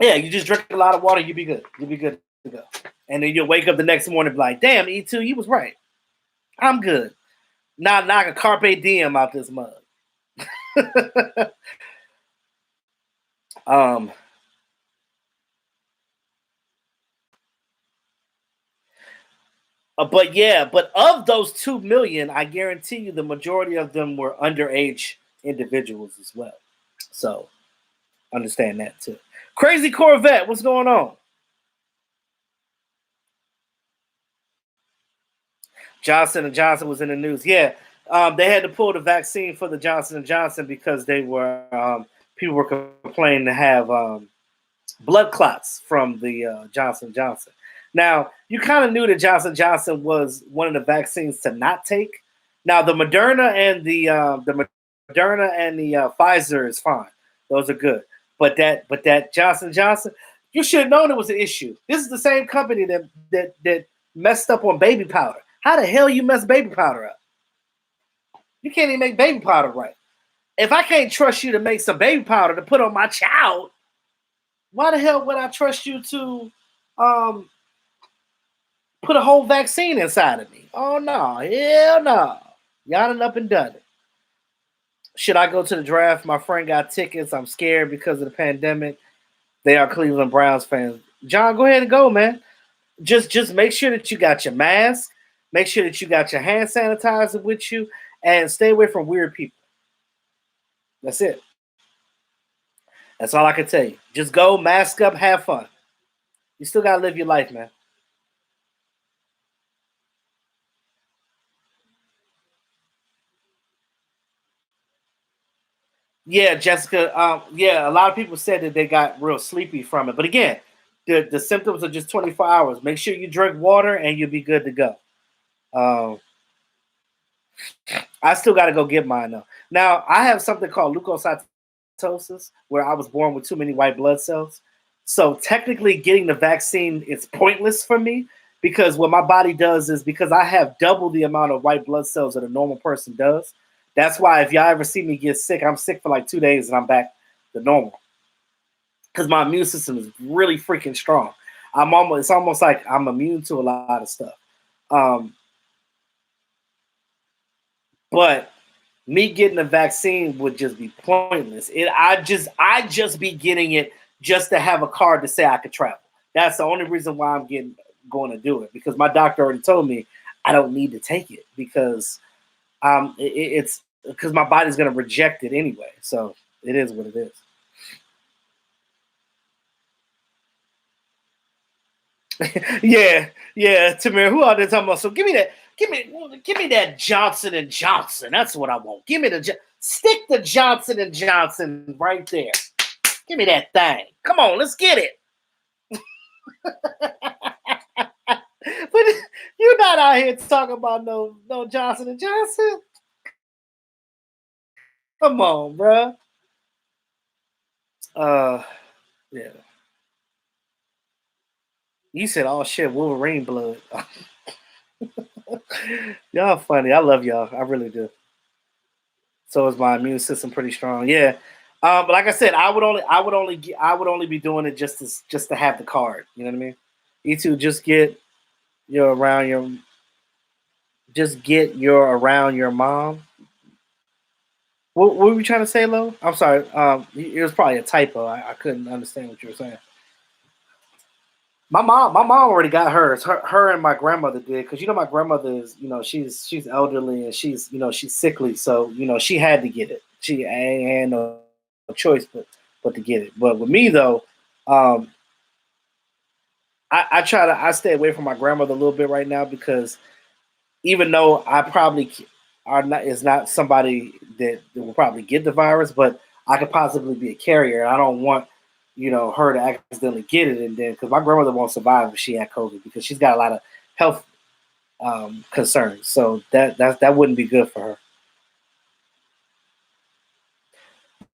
yeah, you just drink a lot of water. You'll be good. You'll be good to go. And then you'll wake up the next morning and be like, damn, E2, you was right. I'm good. Not knock a carpe diem out this mug. But of those 2 million, I guarantee you the majority of them were underage individuals as well. So understand that too. Crazy Corvette, what's going on? Johnson & Johnson was in the news. Yeah, they had to pull the vaccine for the Johnson & Johnson because people were complaining to have blood clots from the Johnson & Johnson. Now, you kind of knew that Johnson & Johnson was one of the vaccines to not take. Now, the Moderna and the Pfizer is fine; those are good. But that Johnson & Johnson, you should have known it was an issue. This is the same company that messed up on baby powder. How the hell you mess baby powder up? You can't even make baby powder right. If I can't trust you to make some baby powder to put on my child, why the hell would I trust you to put a whole vaccine inside of me? Oh no, hell no. Y'all done up and done it. Should I go to the draft? My friend got tickets. I'm scared because of the pandemic. They are Cleveland Browns fans. John, go ahead and go, man. Just make sure that you got your mask. Make sure that you got your hand sanitizer with you, and stay away from weird people. That's it. That's all I can tell you. Just go, mask up, have fun. You still gotta live your life, man. Yeah, Jessica. Yeah, a lot of people said that they got real sleepy from it. But again, the symptoms are just 24 hours. Make sure you drink water and you'll be good to go. I still got to go get mine though. Now I have something called leukocytosis, where I was born with too many white blood cells. So technically, getting the vaccine is pointless for me because what my body does is because I have double the amount of white blood cells that a normal person does. That's why if y'all ever see me get sick, I'm sick for like 2 days and I'm back to normal because my immune system is really freaking strong. It's almost like I'm immune to a lot of stuff. But me getting a vaccine would just be pointless. I just be getting it just to have a card to say I could travel. That's the only reason why I'm going to do it because my doctor already told me I don't need to take it because it's because my body's going to reject it anyway. So it is what it is. yeah, Tamir, who are they talking about? So give me that Johnson and Johnson. That's what I want. Give me stick the Johnson and Johnson right there. Give me that thing. Come on, let's get it. But you're not out here talking about no Johnson and Johnson. Come on, bro. Yeah. You said, "Oh shit, Wolverine blood." Y'all funny. I love y'all. I really do. So is my immune system pretty strong. Yeah. But like I said, I would only be doing it just to have the card. You know what I mean? You two just get your around your just get your around your mom. What were you trying to say, Lo? I'm sorry. It was probably a typo. I couldn't understand what you were saying. My mom already got hers. Her and my grandmother did because my grandmother is she's elderly and she's sickly, so she had to get it. She ain't had no choice but to get it. But with me though, um, I stay away from my grandmother a little bit right now because even though I probably are not is not somebody that will probably get the virus, but I could possibly be a carrier. I don't want her to accidentally get it, and then because my grandmother won't survive if she had COVID because she's got a lot of health concerns. So that wouldn't be good for her.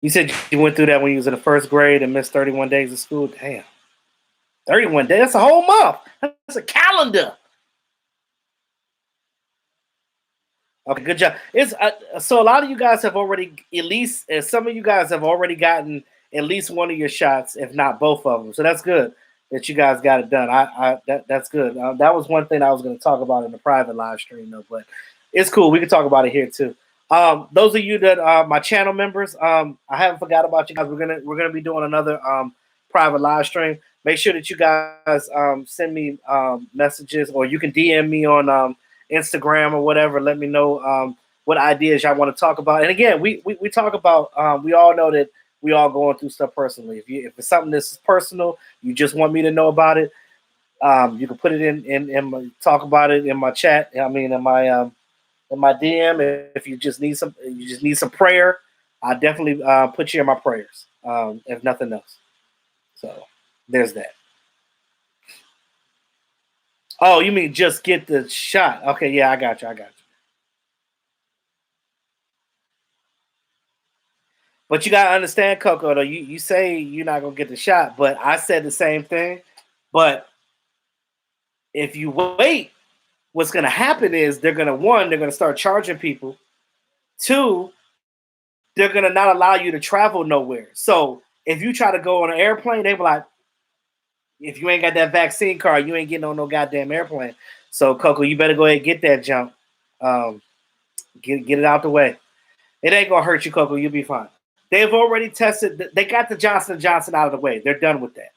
You said you went through that when you was in the first grade and missed 31 days of school. Damn, 31 days. That's a whole month. That's a calendar. Okay, good job. It's so a lot of you guys have already at least some of you guys have already gotten at least one of your shots, if not both of them. So that's good that you guys got it done. That's good. That was one thing I was going to talk about in the private live stream, though. But it's cool. We can talk about it here too. Those of you that are my channel members, I haven't forgot about you guys. We're gonna be doing another private live stream. Make sure that you guys send me messages, or you can DM me on Instagram or whatever. Let me know what ideas y'all want to talk about. And again, we talk about. We all know that we all going through stuff personally. If it's something that's personal, you just want me to know about it. You can put it talk about it in my chat. I mean, in my DM. If you just need some prayer, I definitely put you in my prayers. If nothing else, so there's that. Oh, you mean just get the shot? Okay, yeah, I got you. I got you. But you gotta understand, Coco. Though you say you're not gonna get the shot, but I said the same thing. But if you wait, what's gonna happen is they're gonna start charging people. Two, they're gonna not allow you to travel nowhere. So if you try to go on an airplane, they be like, if you ain't got that vaccine card, you ain't getting on no goddamn airplane. So Coco, you better go ahead and get that jump. Um, get it out the way. It ain't gonna hurt you, Coco. You'll be fine. They've already tested. They got the Johnson & Johnson out of the way. They're done with that.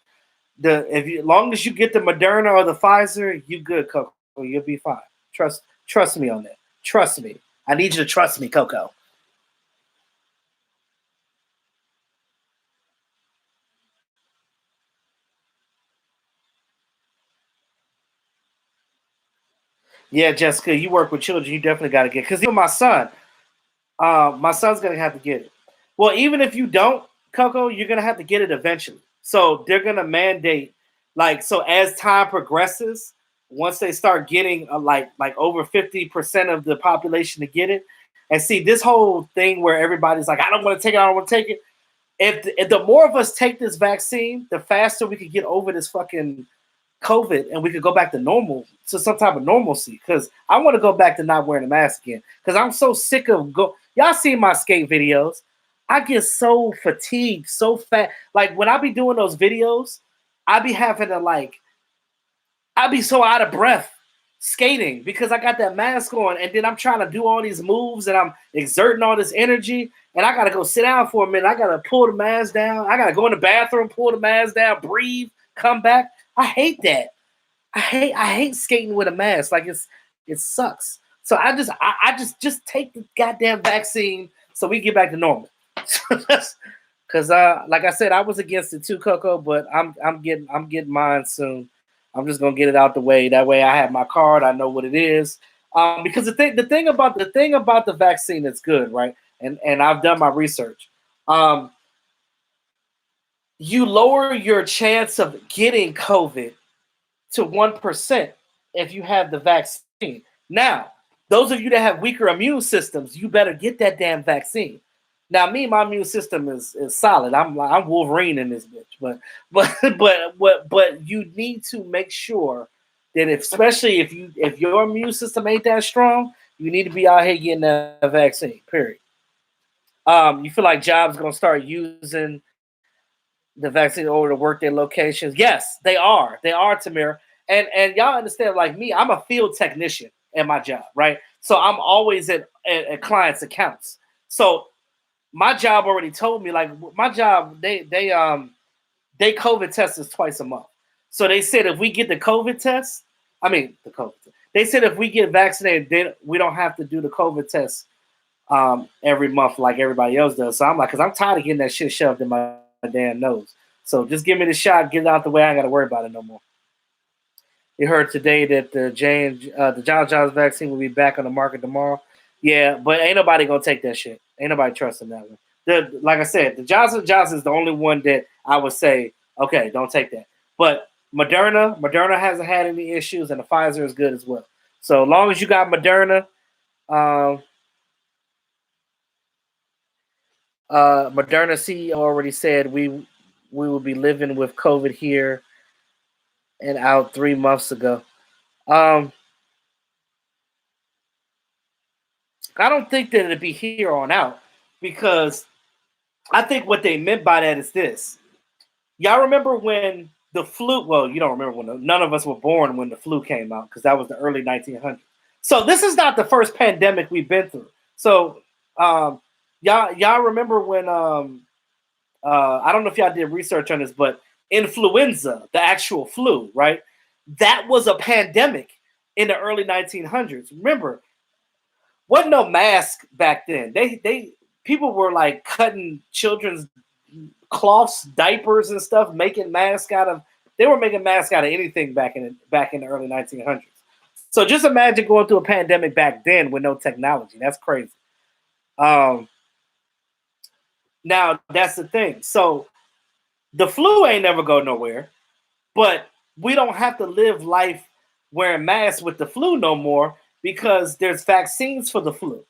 As long as you get the Moderna or the Pfizer, you good, Coco. You'll be fine. Trust me on that. Trust me. I need you to trust me, Coco. Yeah, Jessica, you work with children. You definitely got to get because even my son's gonna have to get it. Well, even if you don't, Coco, you're gonna have to get it eventually. So they're gonna mandate, so as time progresses, once they start getting like over 50% of the population to get it, and see this whole thing where everybody's like, I don't want to take it, I don't want to take it. If the more of us take this vaccine, the faster we could get over this fucking COVID and we could go back to normal, to some type of normalcy. Because I want to go back to not wearing a mask again. Because I'm so sick of Y'all see my skate videos. I get so fatigued, so fat. Like when I be doing those videos, I be having to I be so out of breath skating because I got that mask on, and then I'm trying to do all these moves and I'm exerting all this energy, and I gotta go sit down for a minute. I gotta pull the mask down. I gotta go in the bathroom, pull the mask down, breathe, come back. I hate that. I hate skating with a mask. Like it sucks. So I just take the goddamn vaccine so we get back to normal. Because like I said, I was against it too, Coco, but I'm getting mine soon. I'm just gonna get it out the way. That way I have my card, I know what it is. Because the thing about the vaccine that's good, right? And I've done my research. Um, you lower your chance of getting COVID to 1% if you have the vaccine. Now, those of you that have weaker immune systems, you better get that damn vaccine. Now, my immune system is solid. I'm Wolverine in this bitch, but you need to make sure then especially if your immune system ain't that strong, you need to be out here getting that vaccine. Period. You feel like jobs gonna start using the vaccine over to work their locations? Yes, they are. They are, Tamir. And y'all understand, like me, I'm a field technician at my job, right? So I'm always at clients' accounts. So my job already told me, like my job, they COVID test us twice a month. So they said if we get the COVID test, I mean the COVID test, they said if we get vaccinated, then we don't have to do the COVID test every month like everybody else does. So I'm like, because I'm tired of getting that shit shoved in my damn nose. So just give me the shot, get it out the way. I ain't got to worry about it no more. You heard today that the Johnson Johnson vaccine will be back on the market tomorrow. Yeah, but ain't nobody gonna take that shit. Ain't nobody trusting that one. Like I said, the Johnson Johnson is the only one that I would say, okay, don't take that. But Moderna hasn't had any issues, and the Pfizer is good as well. So as long as you got Moderna, um, Moderna CEO already said we will be living with COVID here and out 3 months ago. Um, I don't think that it'll be here on out because I think what they meant by that is this. Y'all remember when the flu? Well, you don't remember when none of us were born when the flu came out because that was the early 1900s. So this is not the first pandemic we've been through. So um, y'all remember when I don't know if y'all did research on this, but influenza, the actual flu, right? That was a pandemic in the early 1900s. Remember, wasn't no mask back then. They people were like cutting children's cloths, diapers, and stuff, making masks out of. They were making masks out of anything back in the early 1900s. So just imagine going through a pandemic back then with no technology. That's crazy. Um, Now that's the thing. So the flu ain't never go nowhere, but we don't have to live life wearing masks with the flu no more because there's vaccines for the flu.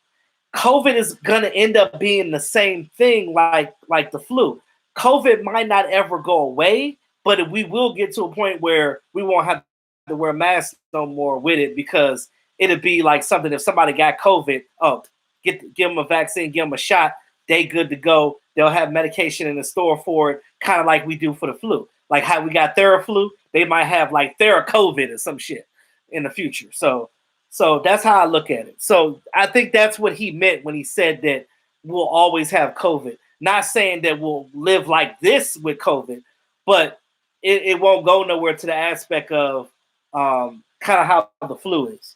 COVID is gonna end up being the same thing like the flu. COVID might not ever go away, but we will get to a point where we won't have to wear masks no more with it because it'd be like something if somebody got COVID, oh, give them a vaccine, give them a shot, they good to go. They'll have medication in the store for it, kind of like we do for the flu. Like how we got Theraflu, they might have like TheraCovid or some shit in the future. So that's how I look at it. So I think that's what he meant when he said that we'll always have COVID. Not saying that we'll live like this with COVID, but it won't go nowhere to the aspect of kind of how the flu is.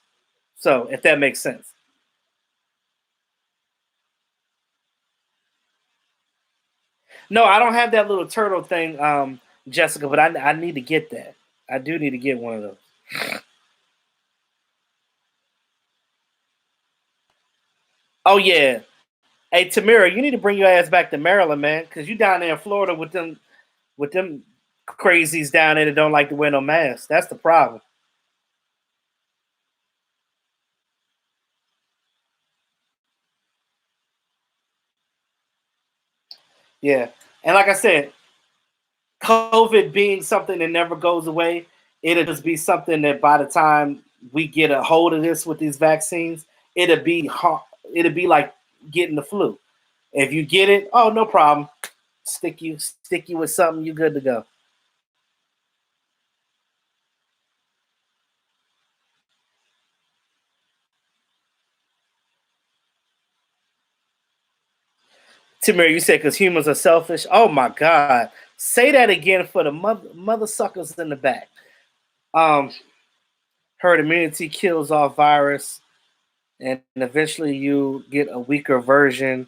So if that makes sense. No, I don't have that little turtle thing, Jessica, but I need to get that. I do need to get one of those. Oh yeah. Hey Tamira, you need to bring your ass back to Maryland, man, because you down there in Florida with them crazies down there that don't like to wear no masks. That's the problem. Yeah. And like I said, COVID being something that never goes away, it'll just be something that by the time we get a hold of this with these vaccines, it'll be it'll be like getting the flu. If you get it, oh no problem. Stick you with something, you good to go. Timur, you said because humans are selfish. Oh my God. Say that again for the mother suckers in the back. Um, Herd immunity kills off virus, and eventually you get a weaker version.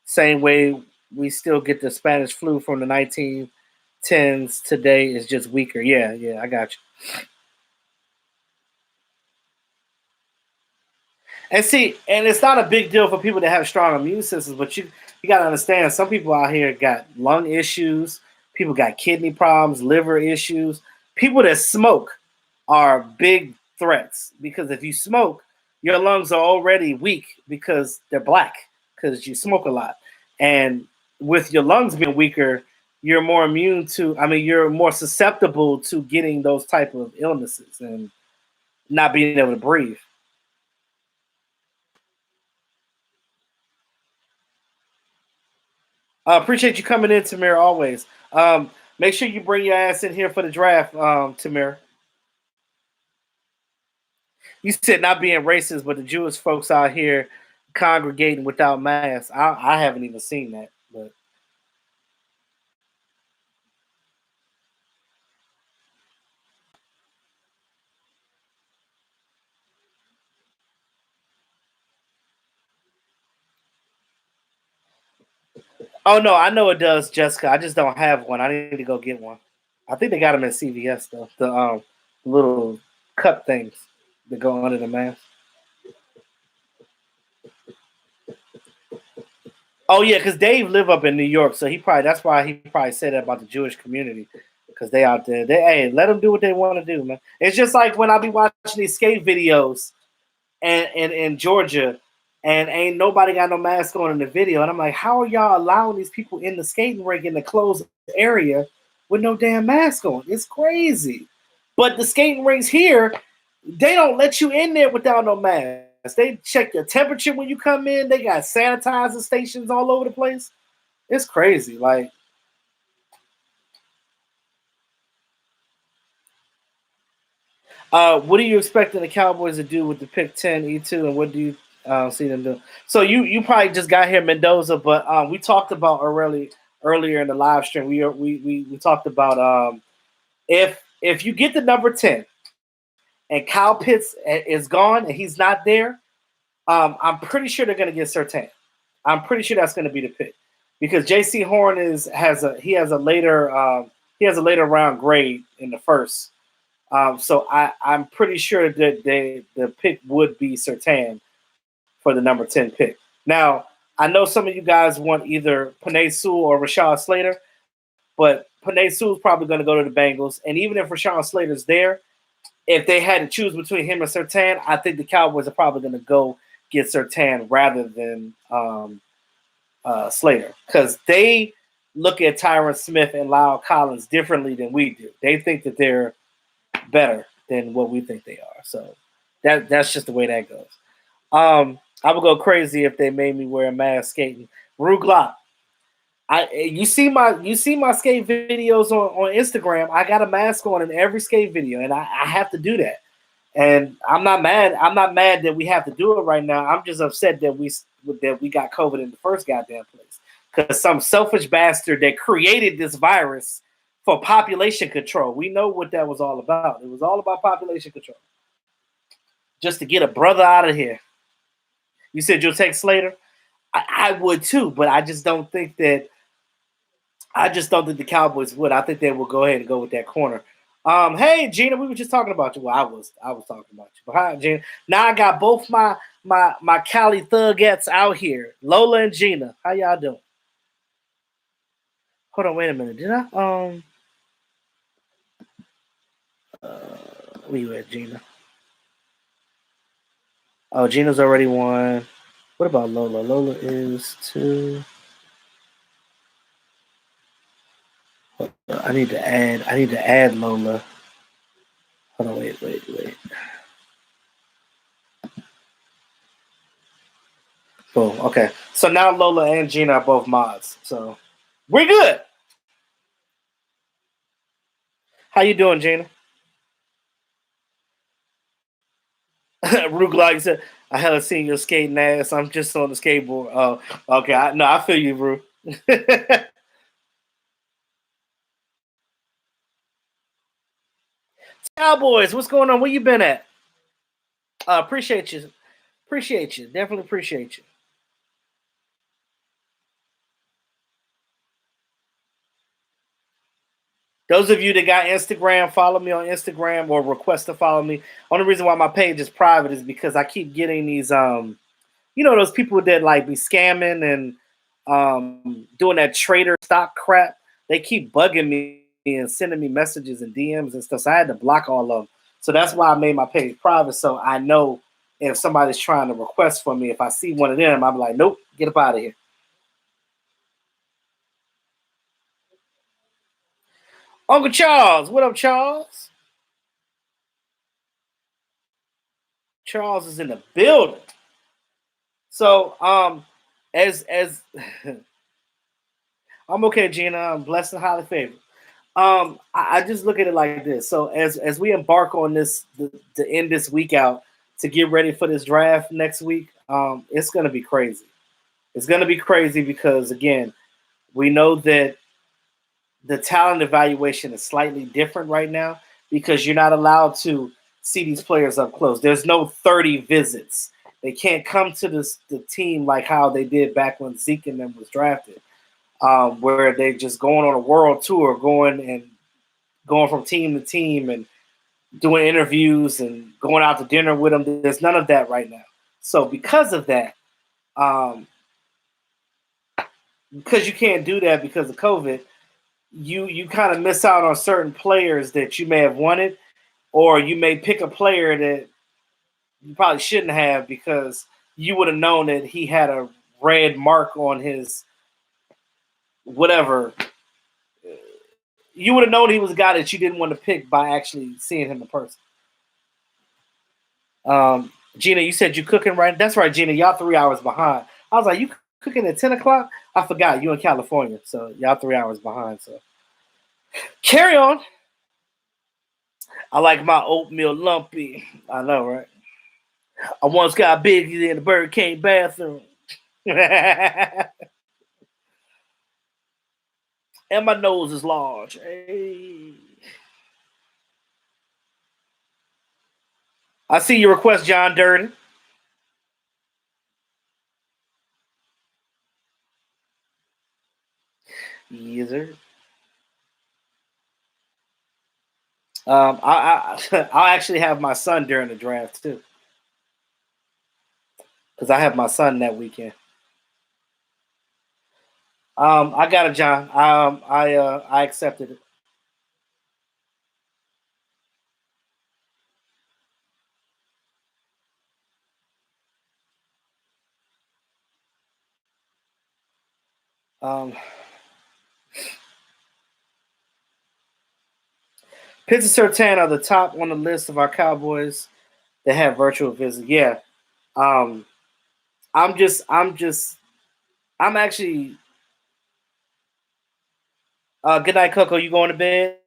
Same way we still get the Spanish flu from the 1910s today is just weaker. Yeah, yeah, I got you. And see, and it's not a big deal for people that have strong immune systems, but you got to understand some people out here got lung issues, people got kidney problems, liver issues. People that smoke are big threats because if you smoke, your lungs are already weak because they're black because you smoke a lot. And with your lungs being weaker, you're more immune to, I mean, you're more susceptible to getting those type of illnesses. And not being able to breathe. Appreciate you coming in, Tamir, always. Make sure you bring your ass in here for the draft, Tamir. You said not being racist, but the Jewish folks out here congregating without masks. I haven't even seen that. But oh no, I know it does, Jessica. I just don't have one. I need to go get one. I think they got them at CVS though. The little cup things that go under the mask. Oh yeah, because Dave live up in New York, so that's why he probably said that about the Jewish community because they out there. Hey, let them do what they want to do, man. It's just like when I be watching these skate videos and in Georgia, and ain't nobody got no mask on in the video, and I'm like, how are y'all allowing these people in the skating rink in the closed area with no damn mask on? It's crazy. But the skating rinks here, they don't let you in there without no mask. They check your temperature when you come in. They got sanitizer stations all over the place. It's crazy. Like, what are you expecting the Cowboys to do with the pick 10 E2, and what do you see them do? So you probably just got here Mendoza, but we talked about earlier in the live stream. We talked about if you get the number 10 and Kyle Pitts is gone and he's not there, I'm pretty sure they're going to get Surtain. I'm pretty sure that's going to be the pick because J.C. Horn has a later round grade in the first. So I'm pretty sure that the pick would be Surtain for the number 10 pick. Now, I know some of you guys want either Penei Sewell or Rashad Slater, but Penei Sewell's probably going to go to the Bengals. And even if Rashad Slater's there, if they had to choose between him and Surtain, I think the Cowboys are probably going to go get Surtain rather than Slater because they look at Tyron Smith and Lyle Collins differently than we do. They think that they're better than what we think they are. So that's just the way that goes. I would go crazy if they made me wear a mask skating. Ruglock. You see my skate videos on Instagram. I got a mask on in every skate video, and I have to do that. And I'm not mad. I'm not mad that we have to do it right now. I'm just upset that we got COVID in the first goddamn place because some selfish bastard that created this virus for population control. We know what that was all about. It was all about population control, just to get a brother out of here. You said you'll take Slater. I would too, but I just don't think that. I just don't think the Cowboys would. I think they will go ahead and go with that corner. Hey Gina, we were just talking about you. Well, I was talking about you. But hi, Gina. Now I got both my Cali thugettes out here, Lola and Gina. How y'all doing? Hold on, wait a minute. Did I where you at, Gina? Oh, Gina's already won. What about Lola? Lola is two. I need to add Lola. Hold on, wait. Boom. Okay. So now Lola and Gina are both mods. So we're good. How you doing, Gina? Ruglock said, I haven't seen your skating ass. I'm just on the skateboard. Oh, okay. I feel you, Ru. Cowboys, what's going on? Where you been at? Appreciate you. Appreciate you. Definitely appreciate you. Those of you that got Instagram, follow me on Instagram or request to follow me. Only reason why my page is private is because I keep getting these those people that like be scamming and doing that trader stock crap. They keep bugging me and sending me messages and DMs and stuff. So I had to block all of them. So that's why I made my page private. So I know if somebody's trying to request for me, if I see one of them, I'll be like, nope, get up out of here. Uncle Charles, what up, Charles? Charles is in the building. So, as I'm okay, Gina. I'm blessed and highly favored. I just look at it like this. So as we embark on this to end this week out to get ready for this draft next week, it's gonna be crazy. It's gonna be crazy because again, we know that the talent evaluation is slightly different right now because you're not allowed to see these players up close. There's no 30 visits. They can't come to the team like how they did back when Zeke and them was drafted, where they just going on a world tour, going from team to team and doing interviews and going out to dinner with them. There's none of that right now. So because of that, um, because you can't do that because of COVID, you kind of miss out on certain players that you may have wanted, or you may pick a player that you probably shouldn't have because you would have known that he had a red mark on his whatever. You would have known he was a guy that you didn't want to pick by actually seeing him in person. Gina, you said you cooking right? That's right, Gina. Y'all 3 hours behind. I was like, you cooking at 10 o'clock? I forgot you in California, so y'all 3 hours behind. So carry on. I like my oatmeal lumpy. I know, right? I once got bigger in the Burger King bathroom. And my nose is large. Hey. I see your request, John Durden. Yes, sir. I'll actually have my son during the draft too, because I have my son that weekend. I got it, John. I accepted it. Um, Pitts and Surtain are the top on the list of our Cowboys that have virtual visits. Yeah. Um, I'm actually. Good night, Coco. You going to bed?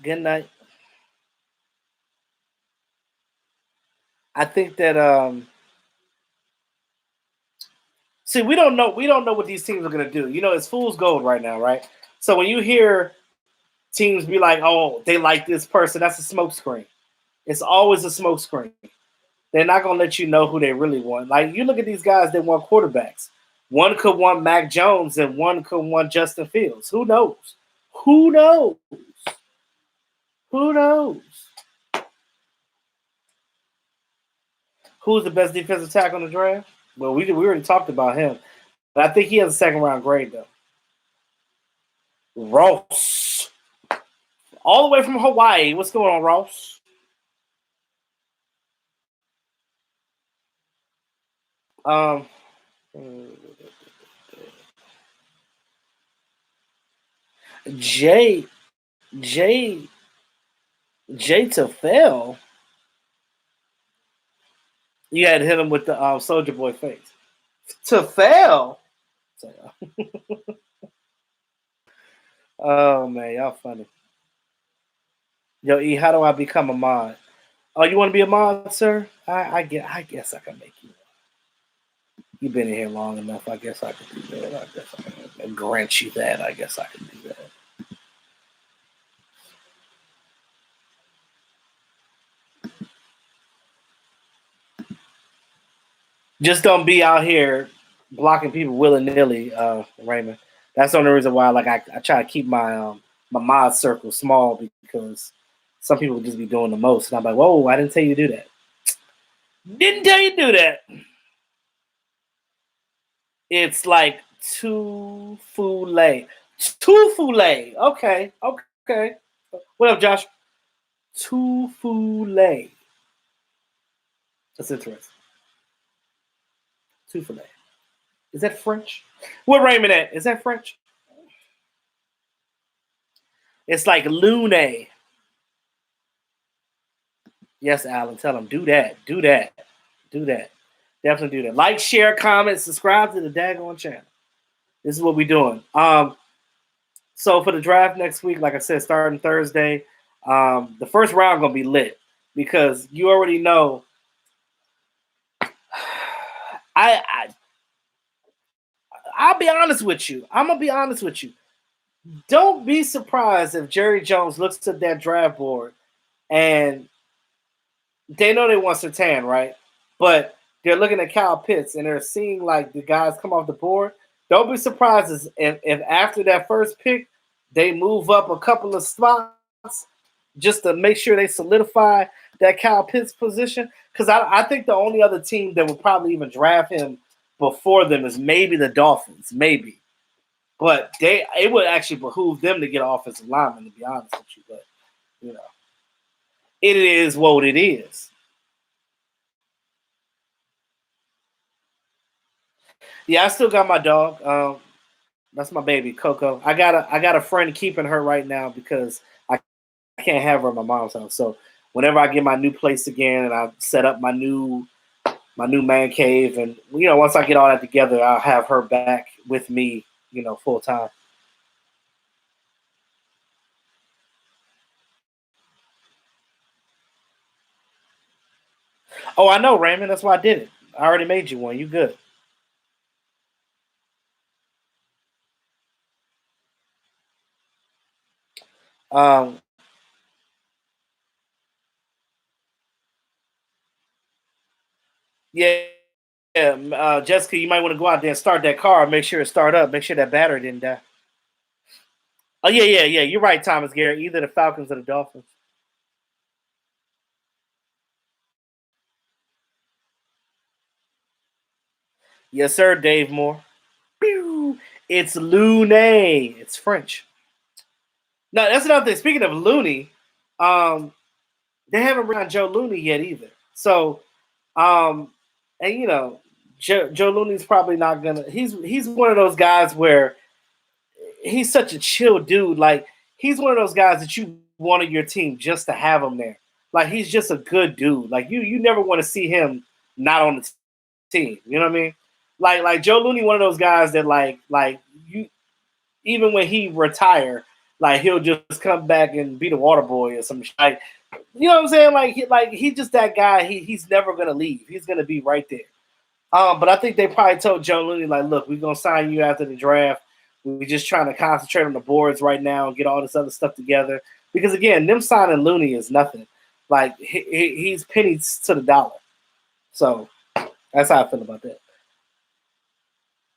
Good night. I think that see, we don't know what these teams are gonna do. You know, it's fool's gold right now, right? So when you hear teams be like, "Oh, they like this person," that's a smokescreen. It's always a smokescreen. They're not gonna let you know who they really want. Like you look at these guys that want quarterbacks. One could want Mac Jones and one could want Justin Fields. Who knows? Who knows? Who knows? Who's the best defensive tackle in the draft? Well, we already talked about him, but I think he has a second round grade though. Ross, all the way from Hawaii. What's going on, Ross? Um, J J J Tafel. You had to hit him with the Soldier Boy face. Tafel. Oh man, y'all funny. Yo, E, how do I become a mod? Oh, you want to be a mod, sir? I guess I can make you. You've been in here long enough. I guess I can do that. I guess I can grant you that. I guess I can do that. Just don't be out here blocking people willy nilly, Raymond. That's the only reason why, like, I try to keep my mod circle small because some people just be doing the most, and I'm like, whoa, I didn't tell you to do that. Didn't tell you to do that. It's like too foulet. Too foulet. Okay. Okay. What up, Josh? Too foulet. That's interesting. Too foulet. Is that French? What Raymond at? Is that French? It's like Lune. Yes, Alan. Tell him do that. Do that. Do that. Definitely do that. Like, share, comment, subscribe to the daggone channel. This is what we're doing. So for the draft next week, like I said, starting Thursday, the first round gonna be lit because you already know. I I'll be honest with you. I'm gonna be honest with you. Don't be surprised if Jerry Jones looks at that draft board and they know they want Surtain, right? But they're looking at Kyle Pitts and they're seeing like the guys come off the board. Don't be surprised if after that first pick they move up a couple of spots just to make sure they solidify that Kyle Pitts position. Because I think the only other team that would probably even draft him before them is maybe the Dolphins, maybe. But it would actually behoove them to get an offensive lineman, to be honest with you. But you know, it is what it is. Yeah, I still got my dog. That's my baby, Coco. I got a friend keeping her right now because I can't have her at my mom's house. So whenever I get my new place again and I set up my new man cave, and once I get all that together, I'll have her back with me, full time. Oh, I know, Raymond. That's why I did it. I already made you one. You good? Um, yeah, yeah. Jessica, you might want to go out there and start that car. Make sure it start up. Make sure that battery didn't die. Oh yeah, yeah, yeah. You're right, Thomas Garrett. Either the Falcons or the Dolphins. Yes, sir, Dave Moore. Pew! It's Looney. It's French. No, that's another thing. Speaking of Looney, um, they haven't run Joe Looney yet either. So, um, and Joe Looney's probably not gonna. He's one of those guys where he's such a chill dude. Like he's one of those guys that you wanted your team just to have him there. Like he's just a good dude. Like you never want to see him not on the team. You know what I mean? Like Joe Looney, one of those guys that like you even when he retire, like he'll just come back and be the water boy or some shit. Like, you know what I'm saying? Like he's just that guy. He's never gonna leave. He's gonna be right there. But I think they probably told Joe Looney, like, look, we're gonna sign you after the draft. We're just trying to concentrate on the boards right now and get all this other stuff together. Because again, them signing Looney is nothing. Like he's pennies to the dollar. So that's how I feel about that.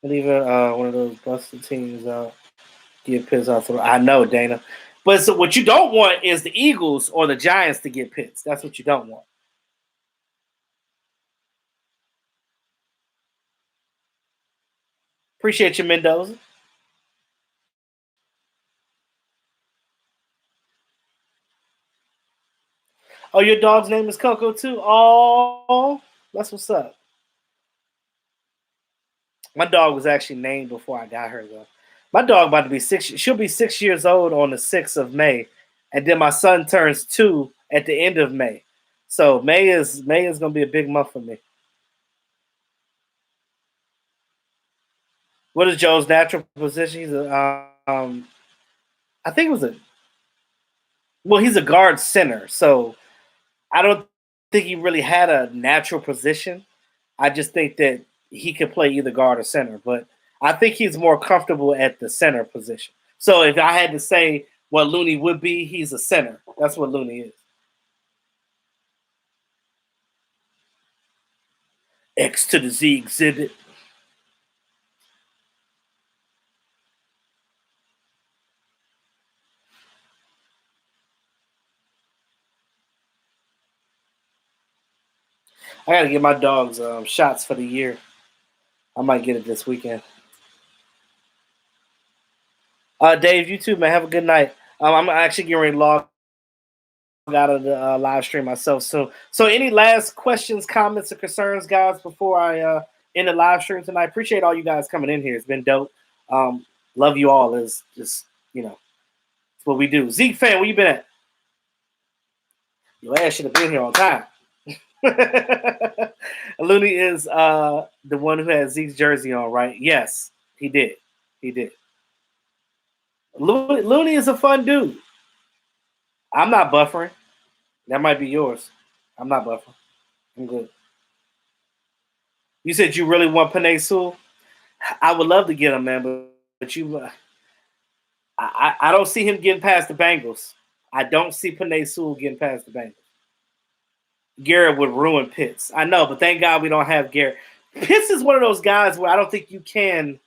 And even one of those busted teams get Pitts off. I know, Dana. But so what you don't want is the Eagles or the Giants to get Pitts. That's what you don't want. Appreciate you, Mendoza. Oh, your dog's name is Coco too. Oh, that's what's up. My dog was actually named before I got her though. My dog about to be 6. She'll be 6 years old on the 6th of May, and then my son turns 2 at the end of May. So May is gonna be a big month for me. What is Joe's natural position? He's I think it was he's a guard center. So I don't think he really had a natural position. I just think that he could play either guard or center, but I think he's more comfortable at the center position. So if I had to say what Looney would be, he's a center. That's what Looney is. X to the Z exhibit. I got to get my dogs shots for the year. I might get it this weekend. Dave, you too, man. Have a good night. I'm actually getting ready to log out of the live stream myself. So any last questions, comments, or concerns, guys, before I end the live stream tonight? Appreciate all you guys coming in here. It's been dope. Love you all. Is just it's what we do. Zeke fan, where you been at? Your ass should have been here on time. Looney is the one who has Zeke's jersey on, right? Yes, he did. He did. Looney is a fun dude. I'm not buffering. That might be yours. I'm not buffering. I'm good. You said you really want Panay Sewell? I would love to get him, man, but I don't see him getting past the Bengals. I don't see Panay Sewell getting past the Bengals. Garrett would ruin Pitts. I know, but thank God we don't have Garrett. Pitts is one of those guys where I don't think you can.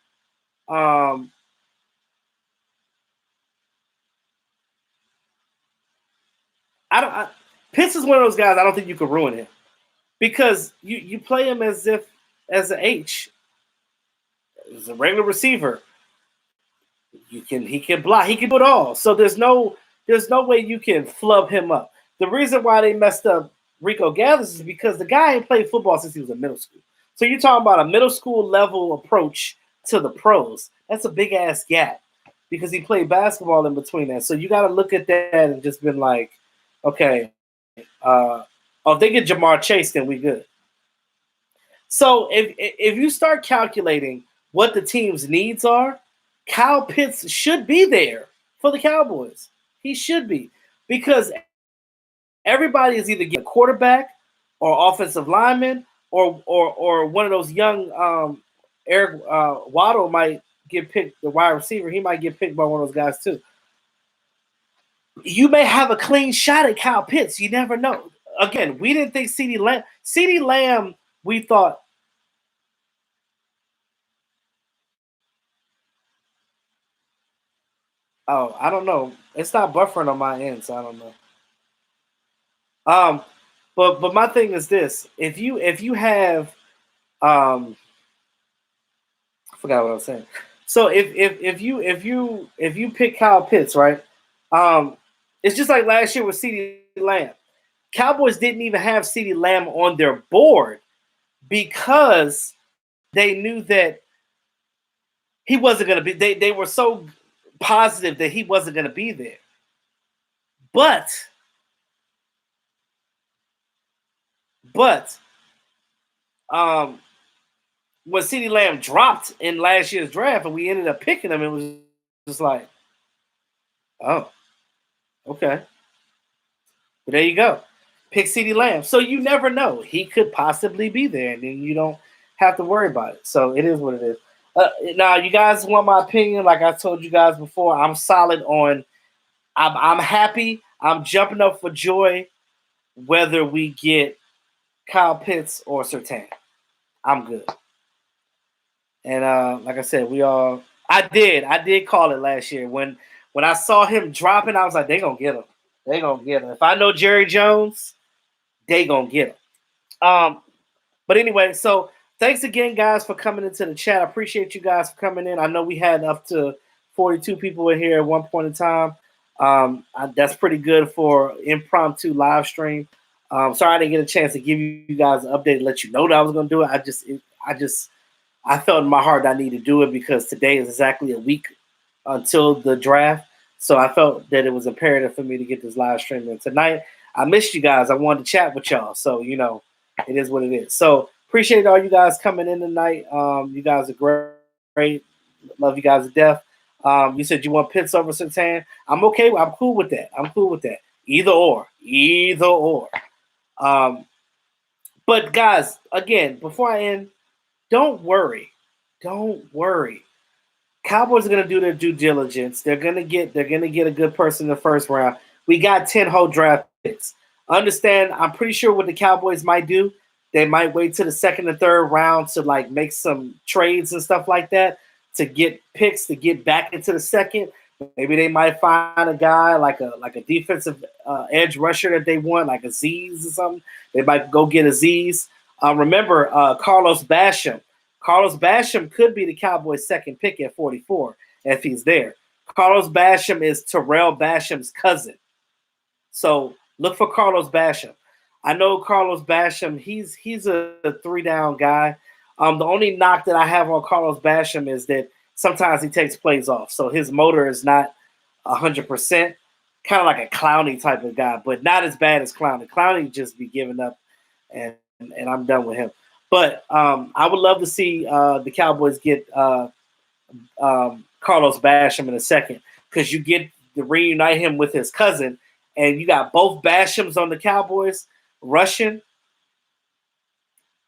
Pitts is one of those guys I don't think you can ruin him because you play him as if as an H, as a regular receiver. He can block, he can do it all. So there's no way you can flub him up. The reason why they messed up Rico Gathers is because the guy ain't played football since he was in middle school. So you're talking about a middle school level approach to the pros. That's a big ass gap because he played basketball in between that. So you got to look at that and just been like, okay, if they get Jamar Chase, then we good. So if you start calculating what the team's needs are, Kyle Pitts should be there for the Cowboys. He should be because everybody is either getting a quarterback or offensive lineman or one of those young Eric Waddle might get picked, the wide receiver. He might get picked by one of those guys too. You may have a clean shot at Kyle Pitts. You never know. Again, we didn't think CeeDee Lamb, we thought. Oh, I don't know. It's not buffering on my end, so I don't know. But my thing is this: if you have, I forgot what I was saying. So if you pick Kyle Pitts, right? It's just like last year with CeeDee Lamb. Cowboys didn't even have CeeDee Lamb on their board because they knew that he wasn't going to be. They were so positive that he wasn't going to be there. But when CeeDee Lamb dropped in last year's draft and we ended up picking him, it was just like, oh, okay. But there you go. Pick CeeDee Lamb. So you never know. He could possibly be there, and then you don't have to worry about it. So it is what it is. Now, you guys want my opinion? Like I told you guys before, I'm solid on. I'm happy. I'm jumping up for joy whether we get Kyle Pitts or Surtain. I'm good. And like I said, I did call it last year. When I saw him dropping, I was like, they gonna get him. They gonna get him. If I know Jerry Jones, they gonna get him. But anyway, so thanks again, guys, for coming into the chat. I appreciate you guys for coming in. I know we had up to 42 people in here at one point in time. That's pretty good for impromptu live stream. Sorry I didn't get a chance to give you guys an update and let you know that I was going to do it. I felt in my heart I need to do it because today is exactly a week until the draft. So I felt that it was imperative for me to get this live stream in tonight. I missed you guys. I wanted to chat with y'all. So, it is what it is. So appreciate all you guys coming in tonight. You guys are great. Love you guys to death. You said you want Pitts over Surtain. I'm okay. I'm cool with that. Either or. But guys, again, before I end, don't worry. Cowboys are gonna do their due diligence. They're gonna get a good person in the first round. We got 10 whole draft picks. Understand? I'm pretty sure what the Cowboys might do. They might wait to the second and third round to like make some trades and stuff like that to get picks to get back into the second. Maybe they might find a guy like a defensive edge rusher that they want, like Aziz or something. They might go get Aziz. Remember Carlos Basham. Carlos Basham could be the Cowboys' second pick at 44 if he's there. Carlos Basham is Terrell Basham's cousin. So look for Carlos Basham. I know Carlos Basham, he's a 3-down guy. The only knock that I have on Carlos Basham is that sometimes he takes plays off. So his motor is not 100%. Kind of like a Clowney type of guy, but not as bad as Clowney. Clowney just be giving up and I'm done with him. But I would love to see the Cowboys get Carlos Basham in a second, because you get to reunite him with his cousin, and you got both Bashams on the Cowboys rushing.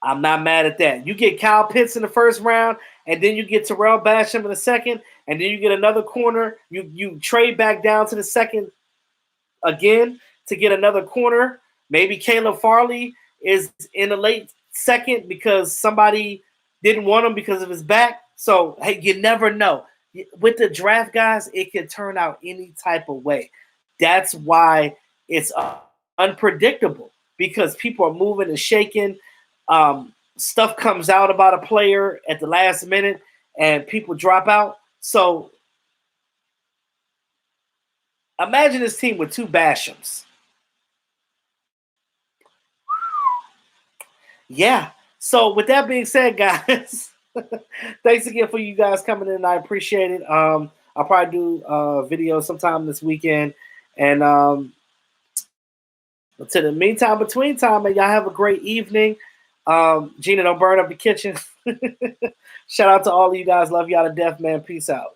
I'm not mad at that. You get Kyle Pitts in the first round, and then you get Terrell Basham in the second, and then you get another corner. You trade back down to the second again to get another corner. Maybe Caleb Farley is in the late second because somebody didn't want him because of his back. So, hey, you never know. With the draft, guys, it can turn out any type of way. That's why it's unpredictable, because people are moving and shaking. Stuff comes out about a player at the last minute, and people drop out. So imagine this team with two Bashams. Yeah. So with that being said, guys, thanks again for you guys coming in. I appreciate it. I'll probably do a video sometime this weekend. And until the meantime, between time, man, y'all have a great evening. Gina, don't burn up the kitchen. Shout out to all of you guys. Love y'all to death, man. Peace out.